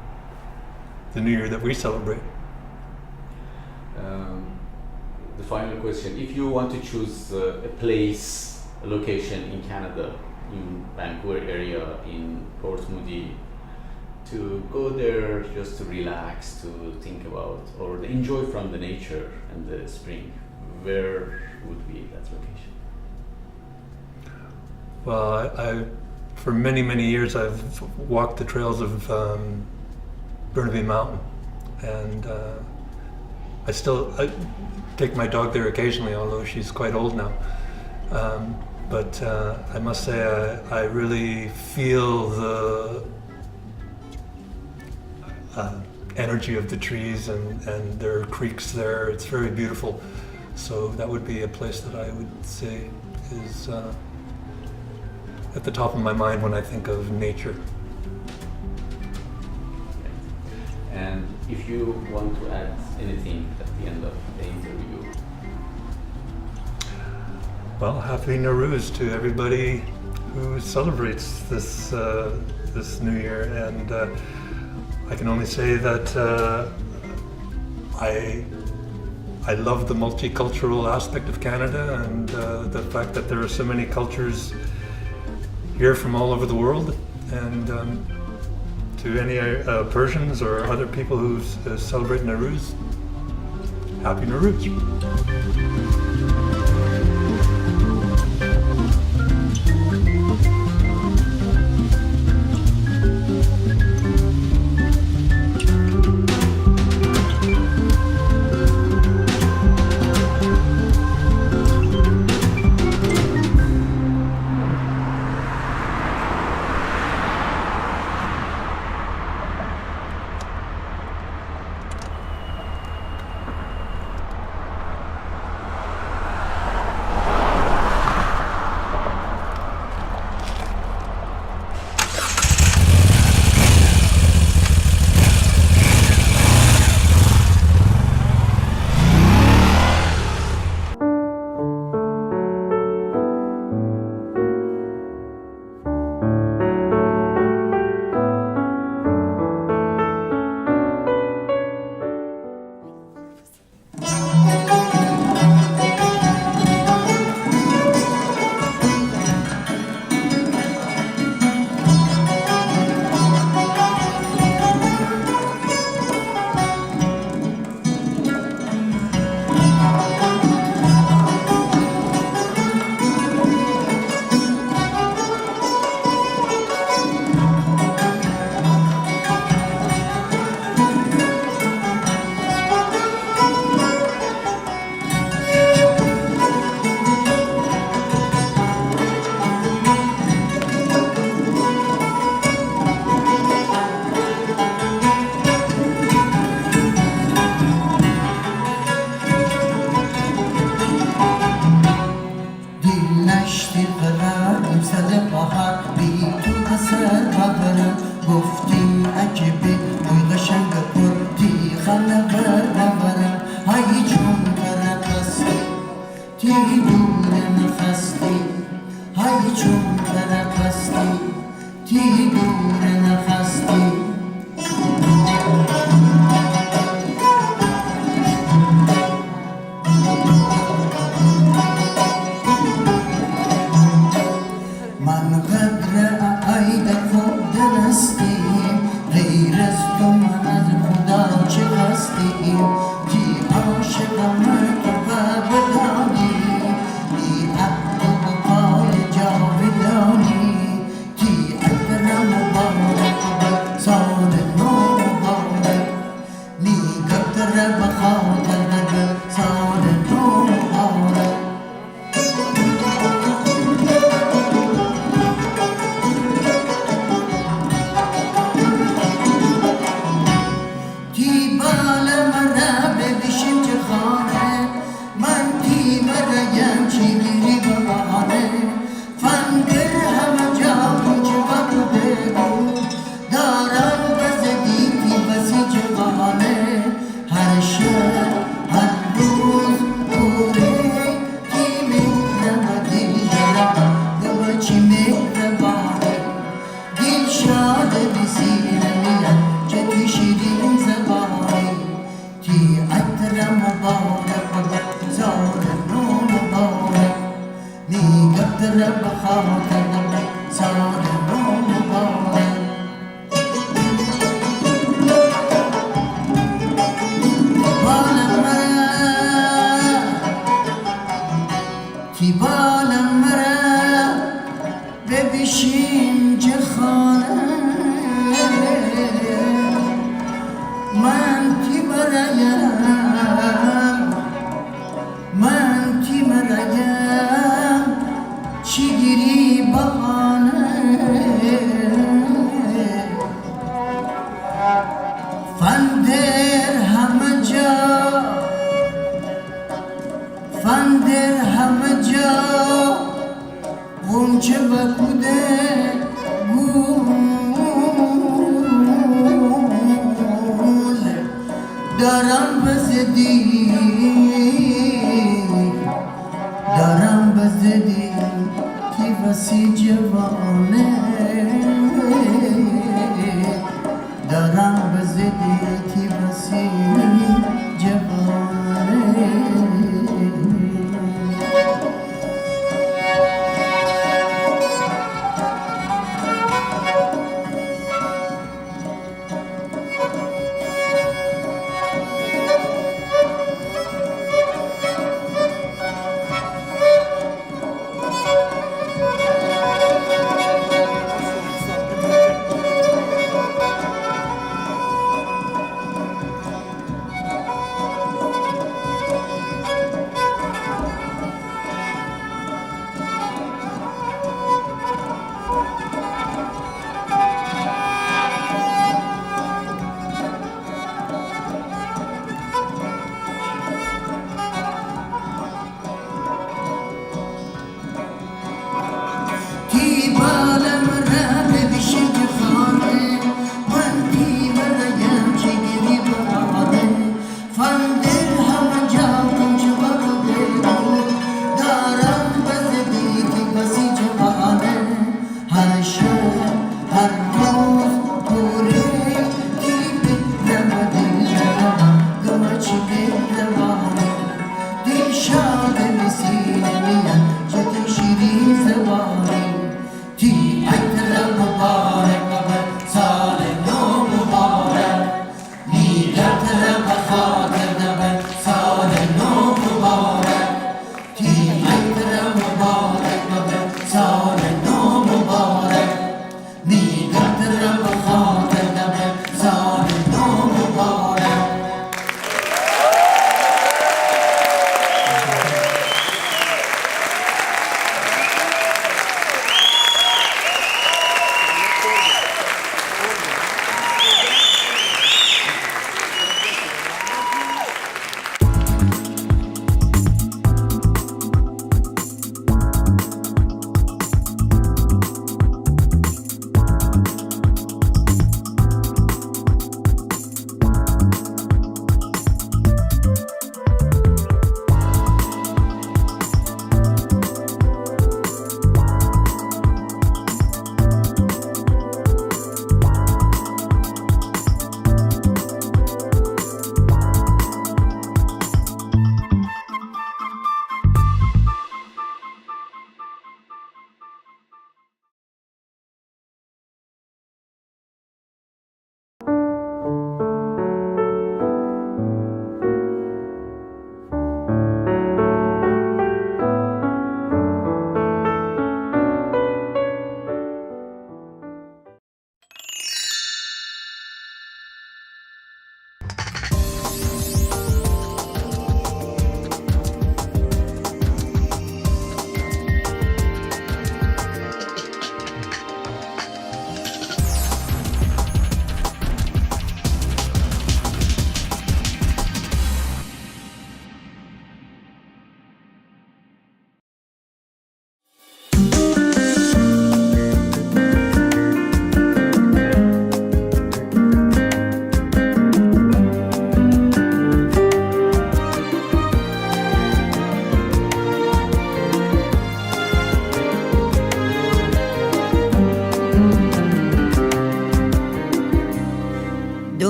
the new year that we celebrate. The final question, if you want to choose a place, a location in Canada, in Vancouver area, in Port Moody, to go there just to relax, to think about, or enjoy from the nature and the spring, where would be that location? Well, I for many years I've walked the trails of Burnaby Mountain, and I take my dog there occasionally, although she's quite old now. But I must say I really feel the energy of the trees, and there are creeks there. It's very beautiful. So that would be a place that I would say is at the top of my mind when I think of nature. And if you want to add anything at the end of the interview? Well, happy Nowruz to everybody who celebrates this New Year, and I can only say that I love the multicultural aspect of Canada, and the fact that there are so many cultures here from all over the world, and to any Persians or other people who celebrate Nowruz, happy Nowruz.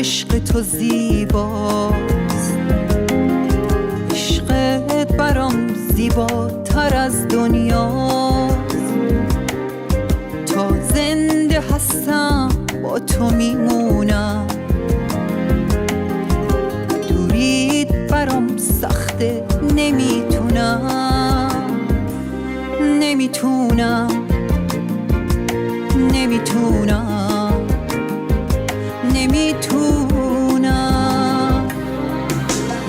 عشق تو زیباست، عشقت برام زیباتر از دنیاست. تا زنده هستم با تو میمونم، دورید برام سخته، نمیتونم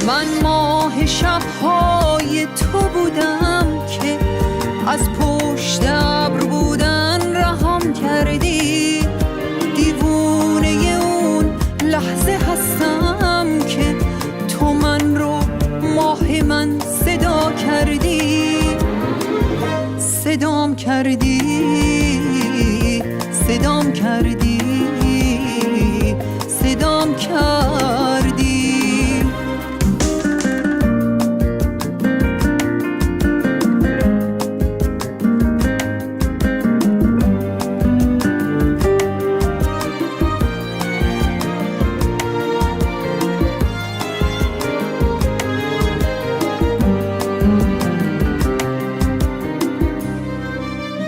من ماه شب‌های تو بودم که از پشت ابر بودن رهام کردی. دیوونه اون لحظه هستم که تو من رو ماه من صدا کردی، صدام کردی، صدام کردی، صدام کردی.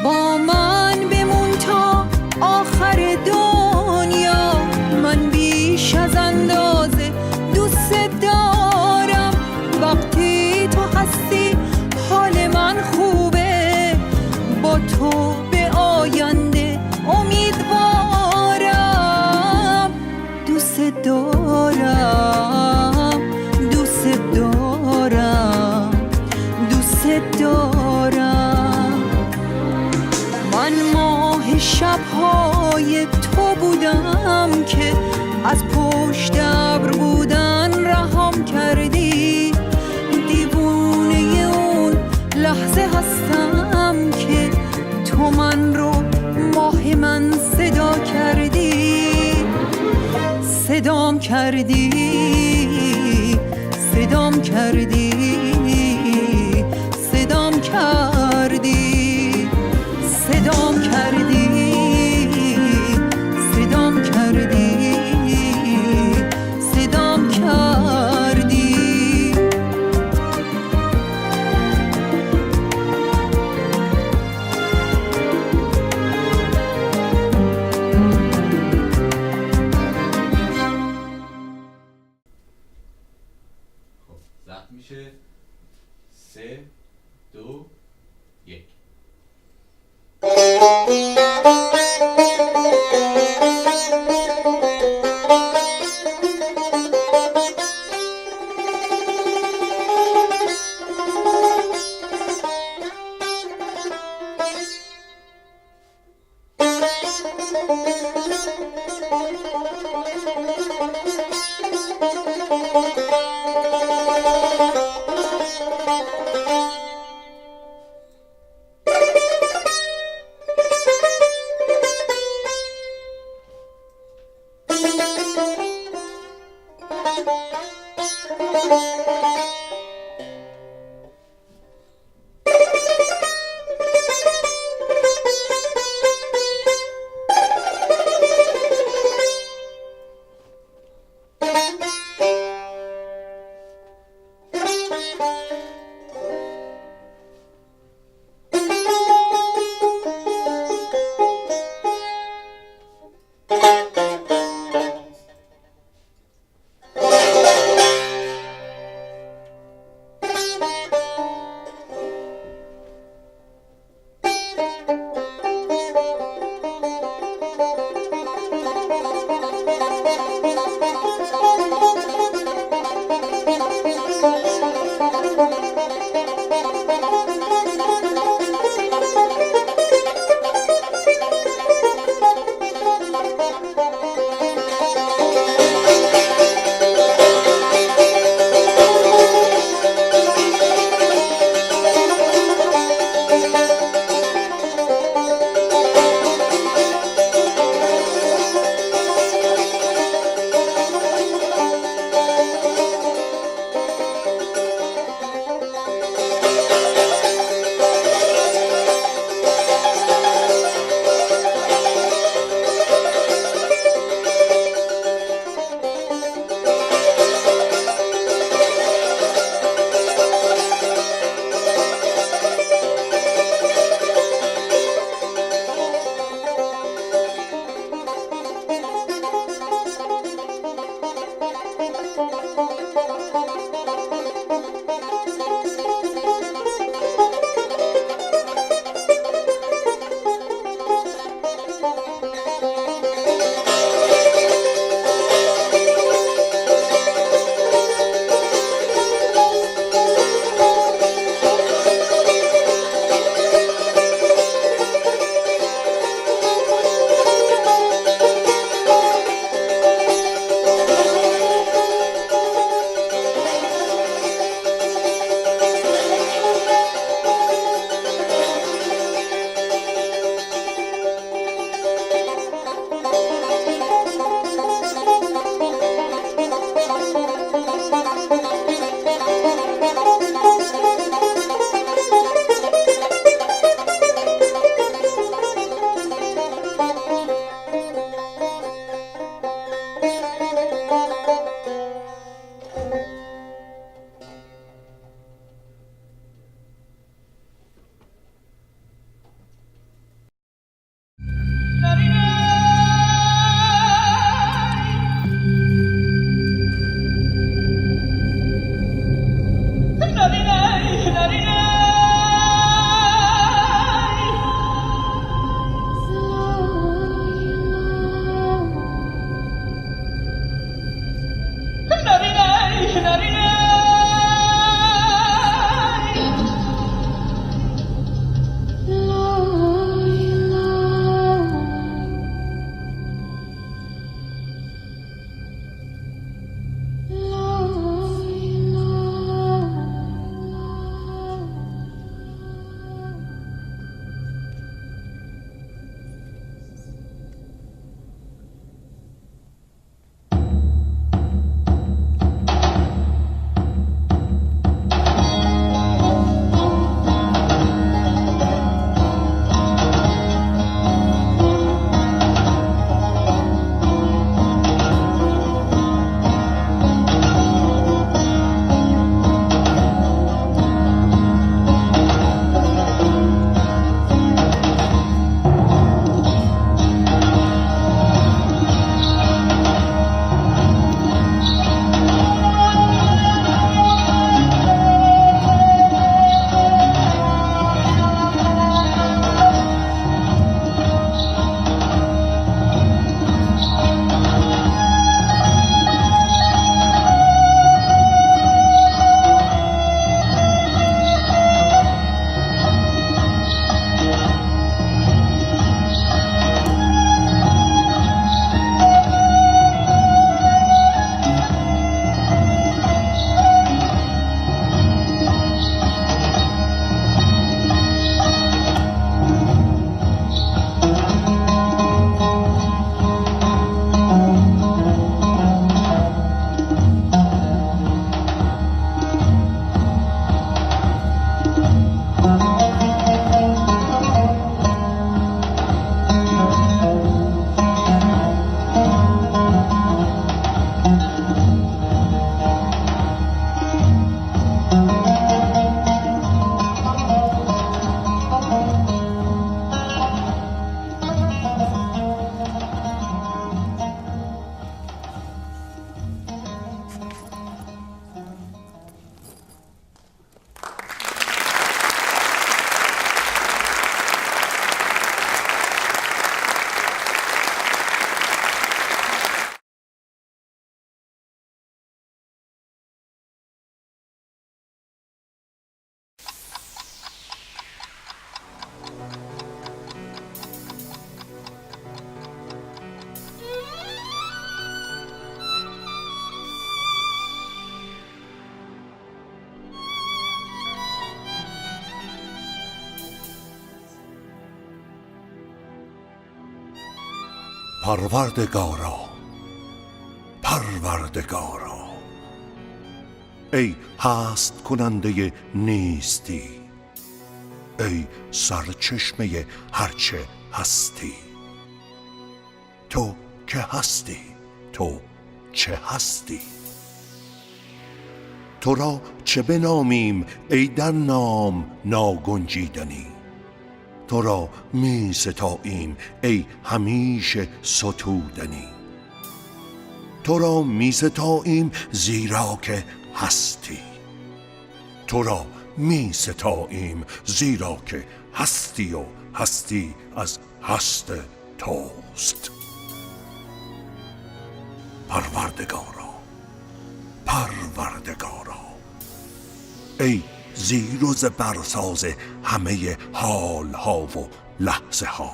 با من بمون تا آخر دنیا، من بیش از اندازه دوست دارم. وقتی تو هستی حال من خوبه، با تو به آینده امیدوارم. دوست دارم، دوست دارم، دوست دارم. من ماه شب‌های تو بودم که از پشت ابر بودن رهام کردی. دیوونه اون لحظه هستم که تو من رو ماه من صدا کردی، صدام کردی، صدام کردی، صدام کردی، صدام کردی، صدام کردی، صدام کردی. ضبط میشه 3 2 1. پروردگارا، پروردگارا، ای هست کننده نیستی، ای سرچشمه هرچه هستی. تو که هستی، تو چه هستی؟ تو را چه بنامیم ای در نام ناگنجیدنی؟ تو را می ستاییم ای همیشه ستودنی. تو را می ستاییم زیرا که هستی. تو را می ستاییم زیرا که هستی و هستی از هست توست. پروردگارا، پروردگارا، ای زیر و زبرساز همه حال ها و لحظه ها،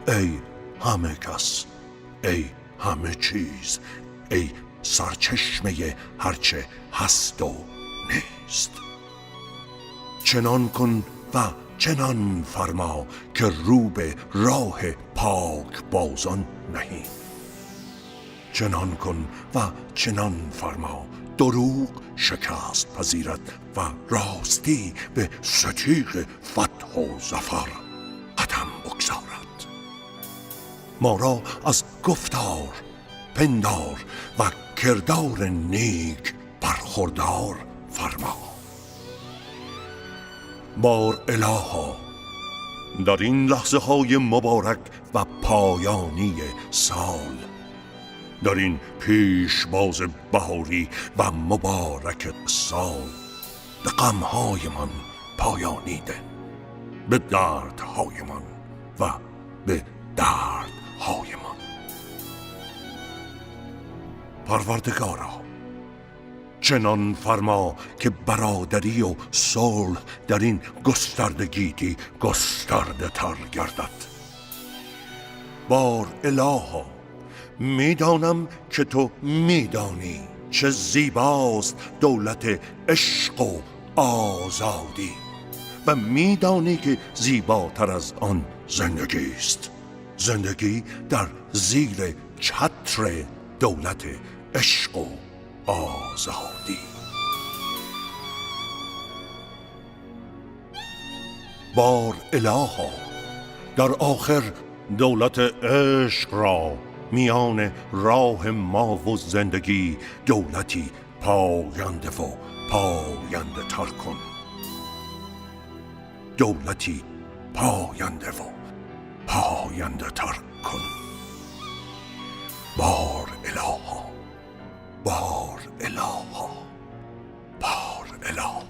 ای همه کس، ای همه چیز، ای سرچشمه هرچه هست و نیست. چنان کن و چنان فرما که رو به راه پاک بازان نهی. چنان کن و چنان فرما دروغ شکست پذیرد و راستی به ستیغ فتح و ظفر قدم بگذارد. ما را از گفتار، پندار و کردار نیک برخوردار فرما. بار الها در این لحظه های مبارک و پایانی سال، در این پیشباز بهاری و مبارک سال، به غمهای من پایانی ده، به دردهای من و به دردهای من. پروردگارا، چنان فرما که برادری و صلح در این گستردگی گسترده تر گردد. بار الها، میدانم که تو میدانی چه زیباست دولت عشق و آزادی و میدانی که زیباتر از آن زندگی است، زندگی در زیر چتر دولت عشق و آزادی. بار الها، در آخر دولت عشق را میان راه ما و زندگی دولتی پاینده و پاینده تر کن. دولتی پاینده و پاینده تر کن. بار الها، بار الها، بار الها.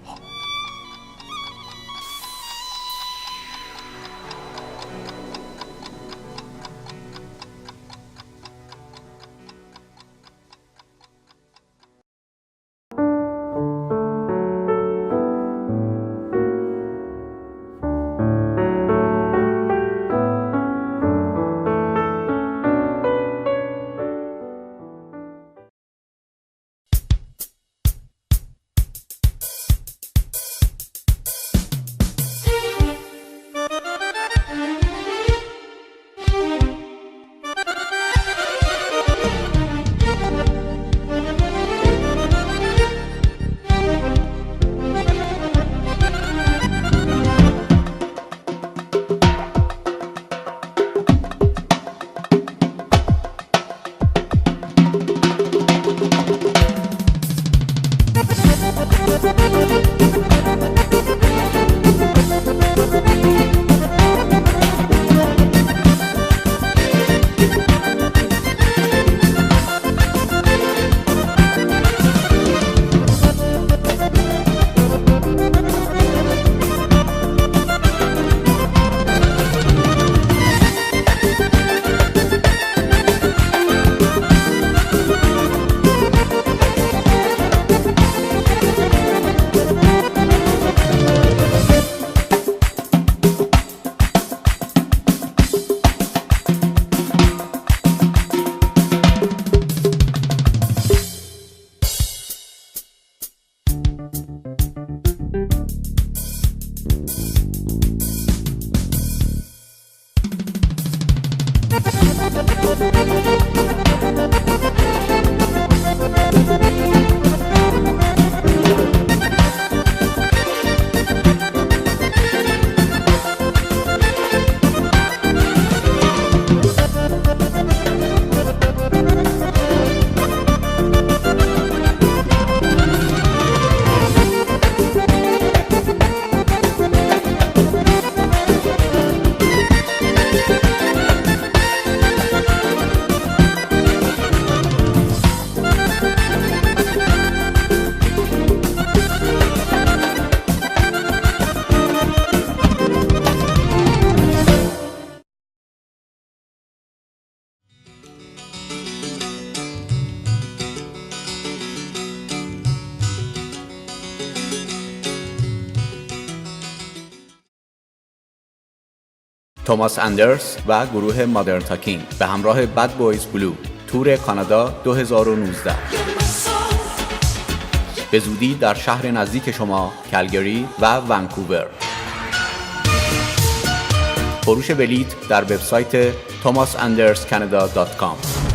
توماس اندرس و گروه مادرن تاکینگ به همراه بد بویز بلو تور کانادا 2019 به زودی در شهر نزدیک شما کلگری و ونکوور. فروش بلیط در وبسایت thomasanderscanada.com.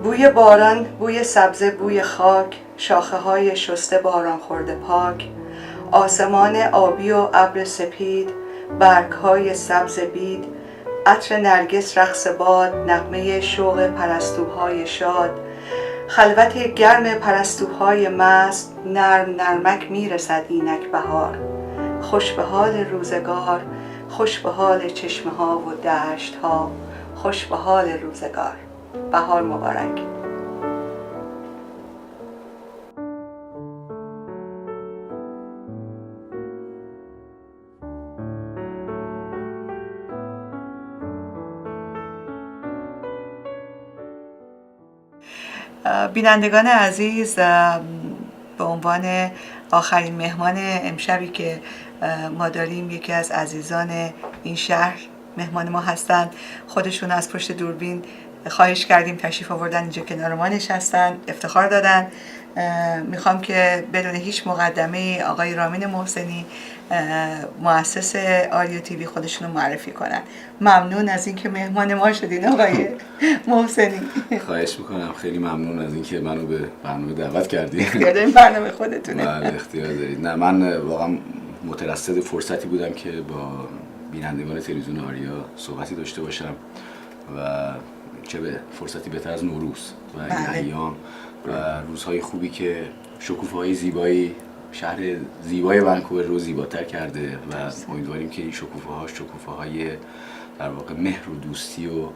بوی باران، بوی سبزه، بوی خاک، شاخه های شسته باران خورده پاک، آسمان آبی و ابر سپید، برگ های سبز بید، عطر نرگس رقص باد، نغمه شوق پرستوهای شاد، خلوت گرم پرستوهای مست، نرم نرمک میرسد اینک بهار، خوش به حال روزگار، خوش به حال چشمه ها و دشت ها، خوش به حال روزگار. بهار مبارک. بینندگان عزیز، به عنوان آخرین مهمان امشبی که ما داریم، یکی از عزیزان این شهر مهمان ما هستند. خودشون از پشت دوربین خواهش کردیم تشریف آوردن اینجا کنار ما نشستن، افتخار دادن. میخوام که بدون هیچ مقدمه آقای رامین محسنی، مؤسس آریا تیوی، خودشون رو معرفی کنن. ممنون از اینکه مهمان ما شدین آقای محسنی. خواهش میکنم، خیلی ممنون از اینکه منو به برنامه دعوت کردید. اختیار دارین، برنامه خودتونه. بله اختیار دارید. نه من واقعا مترصد فرصتی بودم که با بینندگان تلویزیون آریا صحبتی داشته باشم و چه به فرصتی بهتر از نوروز و این ایام و روزهای خوبی که شکوفه‌های زیبایی شهر زیبای ونکوور رو زیباتر کرده و امیدواریم که این شکوفه‌های در واقع مهر و دوستی و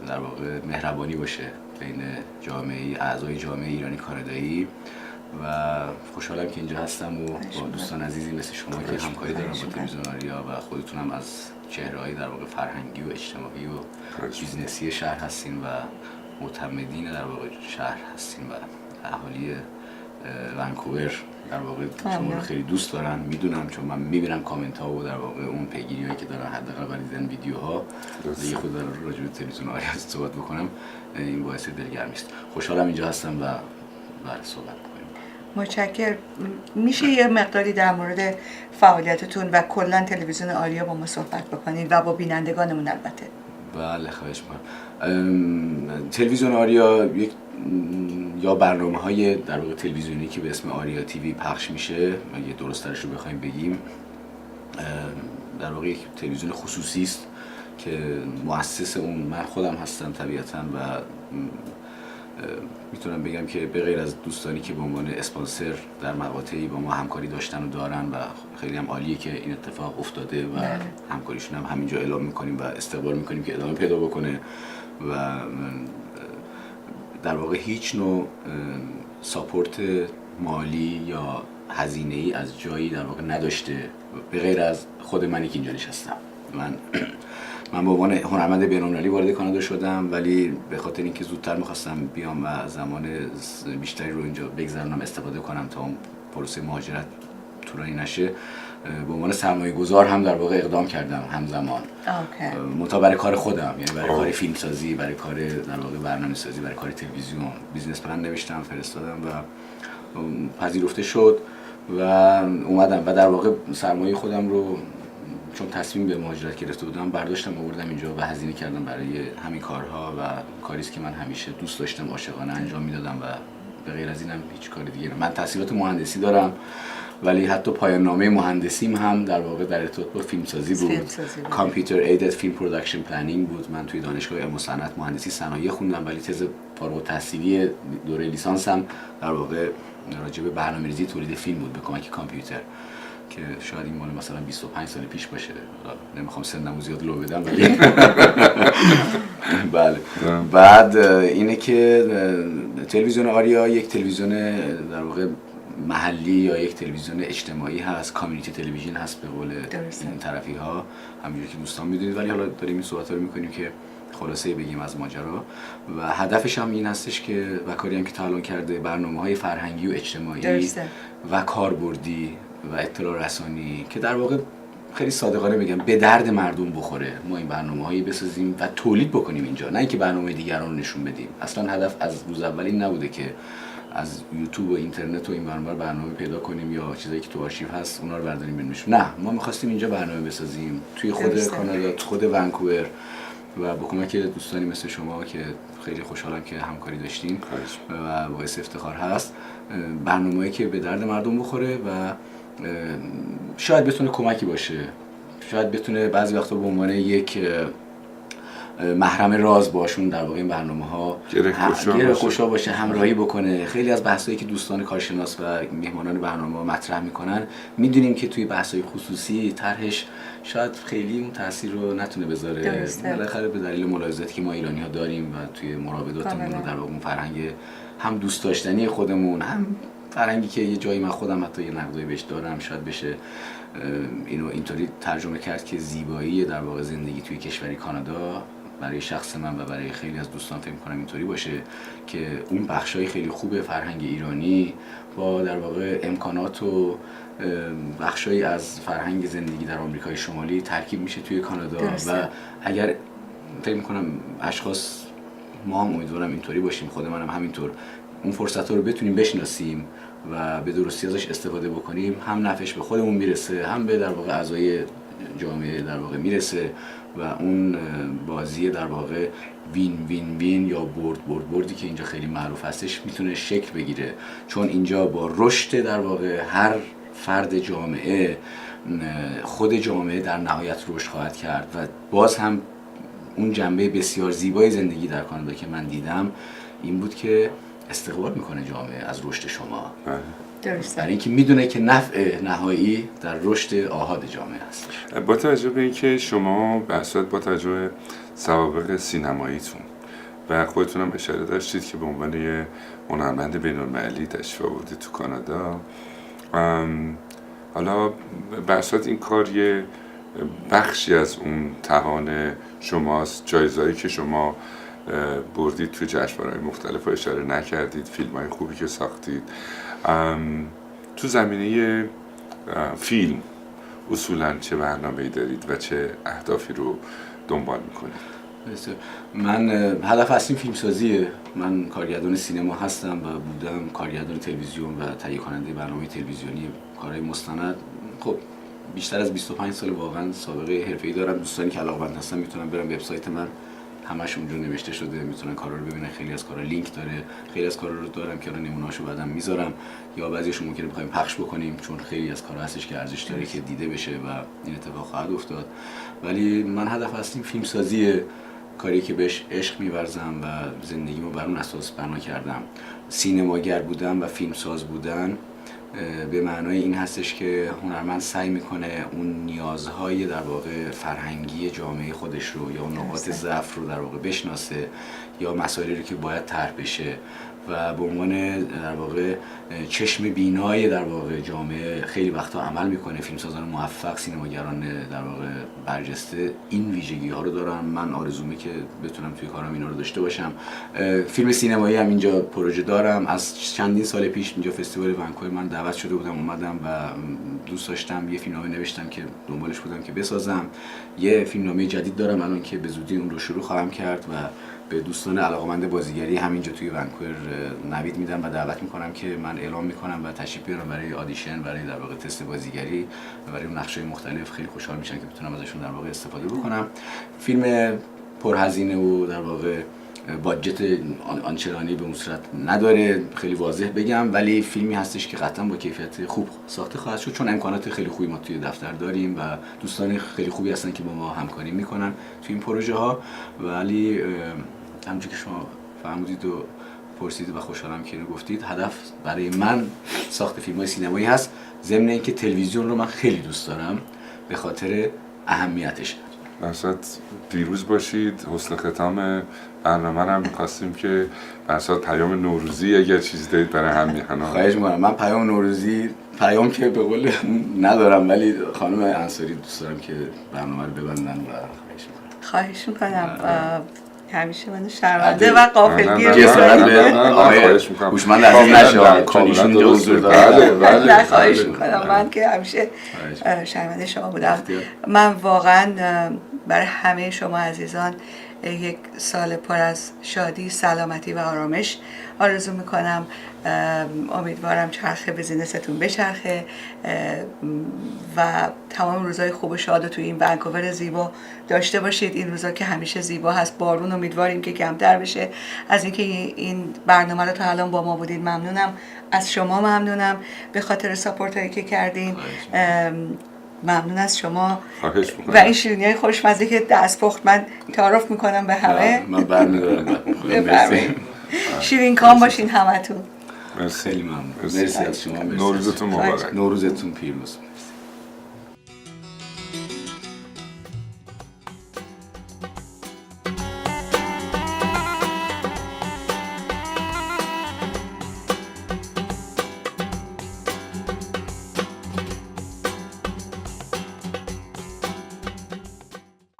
در واقع مهربانی باشه بین جامعه اعضای جامعه ایرانی کانادایی و خوشحالم که اینجا هستم و با دوستان عزیزی مثل شما که همکاری دارم با تلویزیون آریا و خودتون هم از چهره‌های در واقع فرهنگی و اجتماعی و بیزنسی شهر هستین و معتمدین در واقع شهر هستین و اهالی ونکوور در واقع شما رو خیلی دوست دارن. میدونم چون من میبینم کامنت ها و در واقع اون پیگیری‌هایی که دارن حداقل برای دیدن ویدیوها. دیگه خود دارم راجع به تلویزیون آریا صحبت بکنم، این باعث دلگرمی است. خوشحالم اینجا هستم و برای صحبت بکنیم. متشکرم. میشه یه مقداری در مورد فعالیتتون و کلا تلویزیون آریا با ما صحبت بکنید و با بینندگانمون البته؟ بله خواهش می‌کنم. تلویزیون آریا یک یا برنامه‌های در واقع تلویزیونی که به اسم آریا تیوی پخش میشه، یه درست‌ترش رو بخوایم بگیم، در واقع یک تلویزیون خصوصی است که مؤسس اون من خودم هستم طبیعتاً و میتونم بگم که به غیر از دوستانی که به عنوان اسپانسر در مقاطعی با ما همکاری داشتن و دارن و خیلی هم عالیه که این اتفاق افتاده و همکاریشون هم همینجا اعلام میکنیم و استقبال میکنیم که ادامه پیدا بکنه و در واقع هیچ نوع ساپورت مالی یا هزینه‌ای از جایی در واقع نداشته به غیر از خود منی که اینجا نشستم. من به عنوان هنرمند بین‌المللی وارد کانادا شدم، ولی به خاطر اینکه زودتر می‌خواستم بیام و زمان بیشتری رو اینجا بگذرونم استفاده کنم تا اون پروسه مهاجرت طولانی نشه، به عنوان سرمایه‌گذار هم در واقع اقدام کردم همزمان. منتها برای کار خودم، یعنی برای کار فیلمسازی، برای کار در واقع برنامه‌سازی، برای کار تلویزیون بیزنس پلن نوشتم، فرستادم و پذیرفته شد و اومدم و در واقع سرمایه خودم رو چون تصمیم به مهاجرت گرفته بودم برداشتم آوردم اینجا و هزینه کردم برای همین کارها و کاری است که من همیشه دوست داشتم، عاشقانه انجام میدادم و به غیر از اینم هیچ کار دیگه من تحصیلات مهندسی دارم ولی حتی پایان نامه مهندسیم هم در واقع در ارتباط با فیلمسازی بود. کامپیوتر ایدد فیلم پروداکشن پلنینگ بود. من توی دانشگاه علم و صنعت مهندسی صنایع خوندم ولی تز فارغ التحصیلی دوره لیسانسم در واقع راجع به برنامه‌ریزی تولید فیلم بود به کمک کامپیوتر که شاید این مال مثلا 25 سال پیش باشه. نمیخوام سنمو زیاد لو بدم ولی بله. بعد اینه که تلویزیون آریا یک تلویزیون در واقع محلی یا یک تلویزیون اجتماعی هست، کامیونیتی تلویزیون هست به قول این طرفی ها، همونجوری که دوستان میدونید، ولی حالا داریم این صحبت رو میکنیم که خلاصه بگیم از ماجرا و هدفش هم این هستش که و کاری هم که تا الان کرده برنامه‌های فرهنگی و اجتماعی و کاربردی و اطلاع رسانی که در واقع خیلی صادقانه بگم به درد مردم بخوره. ما این برنامه‌هایی بسازیم و تولید بکنیم اینجا، نه اینکه برنامه دیگران رو نشون بدیم. اصلا هدف از روز اول این نبوده که از یوتیوب و اینترنت و این برنامه پیدا کنیم یا چیزایی که تو آرشیو هست اونا رو برداریم بنویسیم. نه، ما می‌خواستیم اینجا برنامه بسازیم توی خود کانادا، خود ونکوور و با کمک دوستانی مثل شما که خیلی خوشحالم که همکاری داشتیم و باعث افتخار هست. برنامه‌ای که به درد مردم بخوره و شاید بتونه کمکی باشه، شاید بتونه بعضی وقتا به عنوان یک محرم راز باشون در واقع این برنامه‌ها گره خوشا باشه، همراهی بکنه. خیلی از بحثایی که دوستان کارشناس و میهمانان برنامه مطرح میکنن میدونیم که توی بحث‌های خصوصی طرحش شاید خیلی اون تاثیر رو نتونه بذاره، بالاخره به دلیل ملاحظاتی که ما ایرانی‌ها داریم و توی مراوداتمون و در واقع اون فرهنگ هم دوست داشتنی خودمون، هم فرهنگی که یه جایی من خودم حتی یه نقدی بهش دارم، شاید بشه اینو اینطوری ترجمه کرد که زیبایی در واقع زندگی توی کشوری کانادا برای شخص من و برای خیلی از دوستان فکر می‌کنم اینطوری باشه که اون بخشای خیلی خوب فرهنگ ایرانی با در واقع امکانات و بخشایی از فرهنگ زندگی در آمریکای شمالی ترکیب میشه توی کانادا. و اگر فکر می‌کنم اشخاص، ما هم امیدوارم اینطوری باشیم، خود منم همینطور، اون فرصت‌ها رو بتونیم بشناسیم و به درستی ازش استفاده بکنیم، هم نفعش به خودمون میرسه، هم به در واقع اعضای جامعه در واقع میرسه و اون بازی در واقع وین وین وین یا بردی که اینجا خیلی معروف هستش میتونه شکل بگیره، چون اینجا با رشد در واقع هر فرد جامعه، خود جامعه در نهایت رشد خواهد کرد. و باز هم اون جنبه بسیار زیبای زندگی در کانادا که من دیدم این بود که استقبال میکنه جامعه از رشد شما، درسته، برای اینکه میدونه که نفع نهایی در رشد آحاد جامعه هست. با توجه به اینکه شما با توجه به سوابق سینماییتون و خودتون هم اشاره داشتید که به عنوان یه هنرمند بین‌المللی تشریف آوردید تو کانادا، حالا برصد این کار یه بخشی از اون توان شماست، جایزه‌ای که شما بردید تو جشنواره‌های مختلف و اشاره نکردید، فیلم‌های خوبی که ساختید. تو زمینه فیلم اصولاً چه برنامه‌ای دارید و چه اهدافی رو دنبال می‌کنید؟ من هدف اصلیم فیلمسازیه. من کارگردان سینما هستم و بودم کارگردان تلویزیون و تهیه کننده برنامه تلویزیونی، کارهای مستند. خب بیشتر از 25 سال واقعا سابقه حرفه‌ای دارم. دوستانی که علاقه‌مند هستن میتونن برن وبسایت من، همش اونجا نوشته شده، میتونن کارا رو ببینن. خیلی از کارا لینک داره، خیلی از کارا رو دارم که نمونه‌هاشو بعدم میذارم، یا بعضیش ممکنه بخوایم پخش بکنیم چون خیلی از کارا هستش که ارزش داره که دیده بشه و این اتفاق خواهد افتاد. ولی من هدف اصلیم فیلمسازیه، کاری که بهش عشق می‌ورزم و زندگیمو بر اون اساس بنا کردم. سینماگر بودن و فیلمساز بودن به معنای این هستش که هنرمند سعی میکنه اون نیازهای در واقع فرهنگی جامعه خودش رو یا نقاط ضعف رو در واقع بشناسه یا مسائلی رو که باید طرح بشه و به عنوان در واقع چشم بینای در واقع جامعه خیلی وقتا عمل میکنه. فیلمسازان موفق، سینماگران در واقع برجسته این ویژگی ها رو دارن. من آرزومه که بتونم توی کارم اینا رو داشته باشم. فیلم سینمایی هم اینجا پروژه دارم. از چندین سال پیش اینجا فستیوال ونکوور من دعوت شده بودم، اومدم و دوست داشتم یه فیلمنامه نوشتم که دنبالش بودم که بسازم. یه فیلمنامه جدید دارم الان که به زودی اون رو شروع خواهم کرد و به دوستان علاقه‌مند بازیگری همینجا توی ونکوور نوید میدم و دعوت میکنم که من اعلام میکنم و تشریف بیارم برای آدیشن، برای در واقع تست بازیگری و برای اون نقشه‌های مختلف. خیلی خوشحال میشن که بتونم ازشون در واقع استفاده بکنم. فیلم پرهزینه و در واقع باجت آنچنانی به اون صورت نداره، خیلی واضح بگم، ولی فیلمی هستش که قطعا با کیفیت خوب ساخته خواهد شد چون امکانات خیلی خوبی ما توی دفتر داریم و دوستان خیلی خوبی هستن که با ما همکاری میکنن توی این پروژه ها. ولی همونجوری که شما فهمیدید و پرسیدید و خوشحالم که اینو گفتید، هدف برای من ساخت فیلم‌های سینمایی هست، ضمن اینکه تلویزیون رو من خیلی دوست دارم به خاطر اهمیتش. برصد پیروز باشید. حسن ختام برنامه رو هم می‌خواستیم که برصد پیام نوروزی اگر چیزی دارید برای هم‌میهنان. خواهش می‌کنم. من پیام نوروزی پیام که به قول ندارم، ولی خانم انصاری دوست دارم که برنامه رو ببندن و خواهش می‌کنم. همیشه من شرمنده و غافلگیر خواهش می‌کنم. هوشمند از این نشه چون ایشون اینجا حضور داره. خواهش می‌کنم. من که همیشه شرمنده شما بودم. من واقعا برای همه شما عزیزان یک سال پر از شادی، سلامتی و آرامش آرزو میکنم. امیدوارم چرخه بیزینستون بچرخه و تمام روزهای خوب و شاد توی این ونکوور زیبا داشته باشید. این روزا که همیشه زیبا هست، بارون امیدواریم که کمتر بشه. از اینکه این برنامه رو تا الان با ما بودید ممنونم. از شما ممنونم به خاطر ساپورت هایی که کردین. ممنون از شما و این شیرینی های خوشمزه که دست پخت من تعارف میکنم به همه. من برمیدارم. شیرین کام باشین همتون. خیلی ممنون. مرسی از شما. نوروزتون مبارک. نوروزتون پیروز.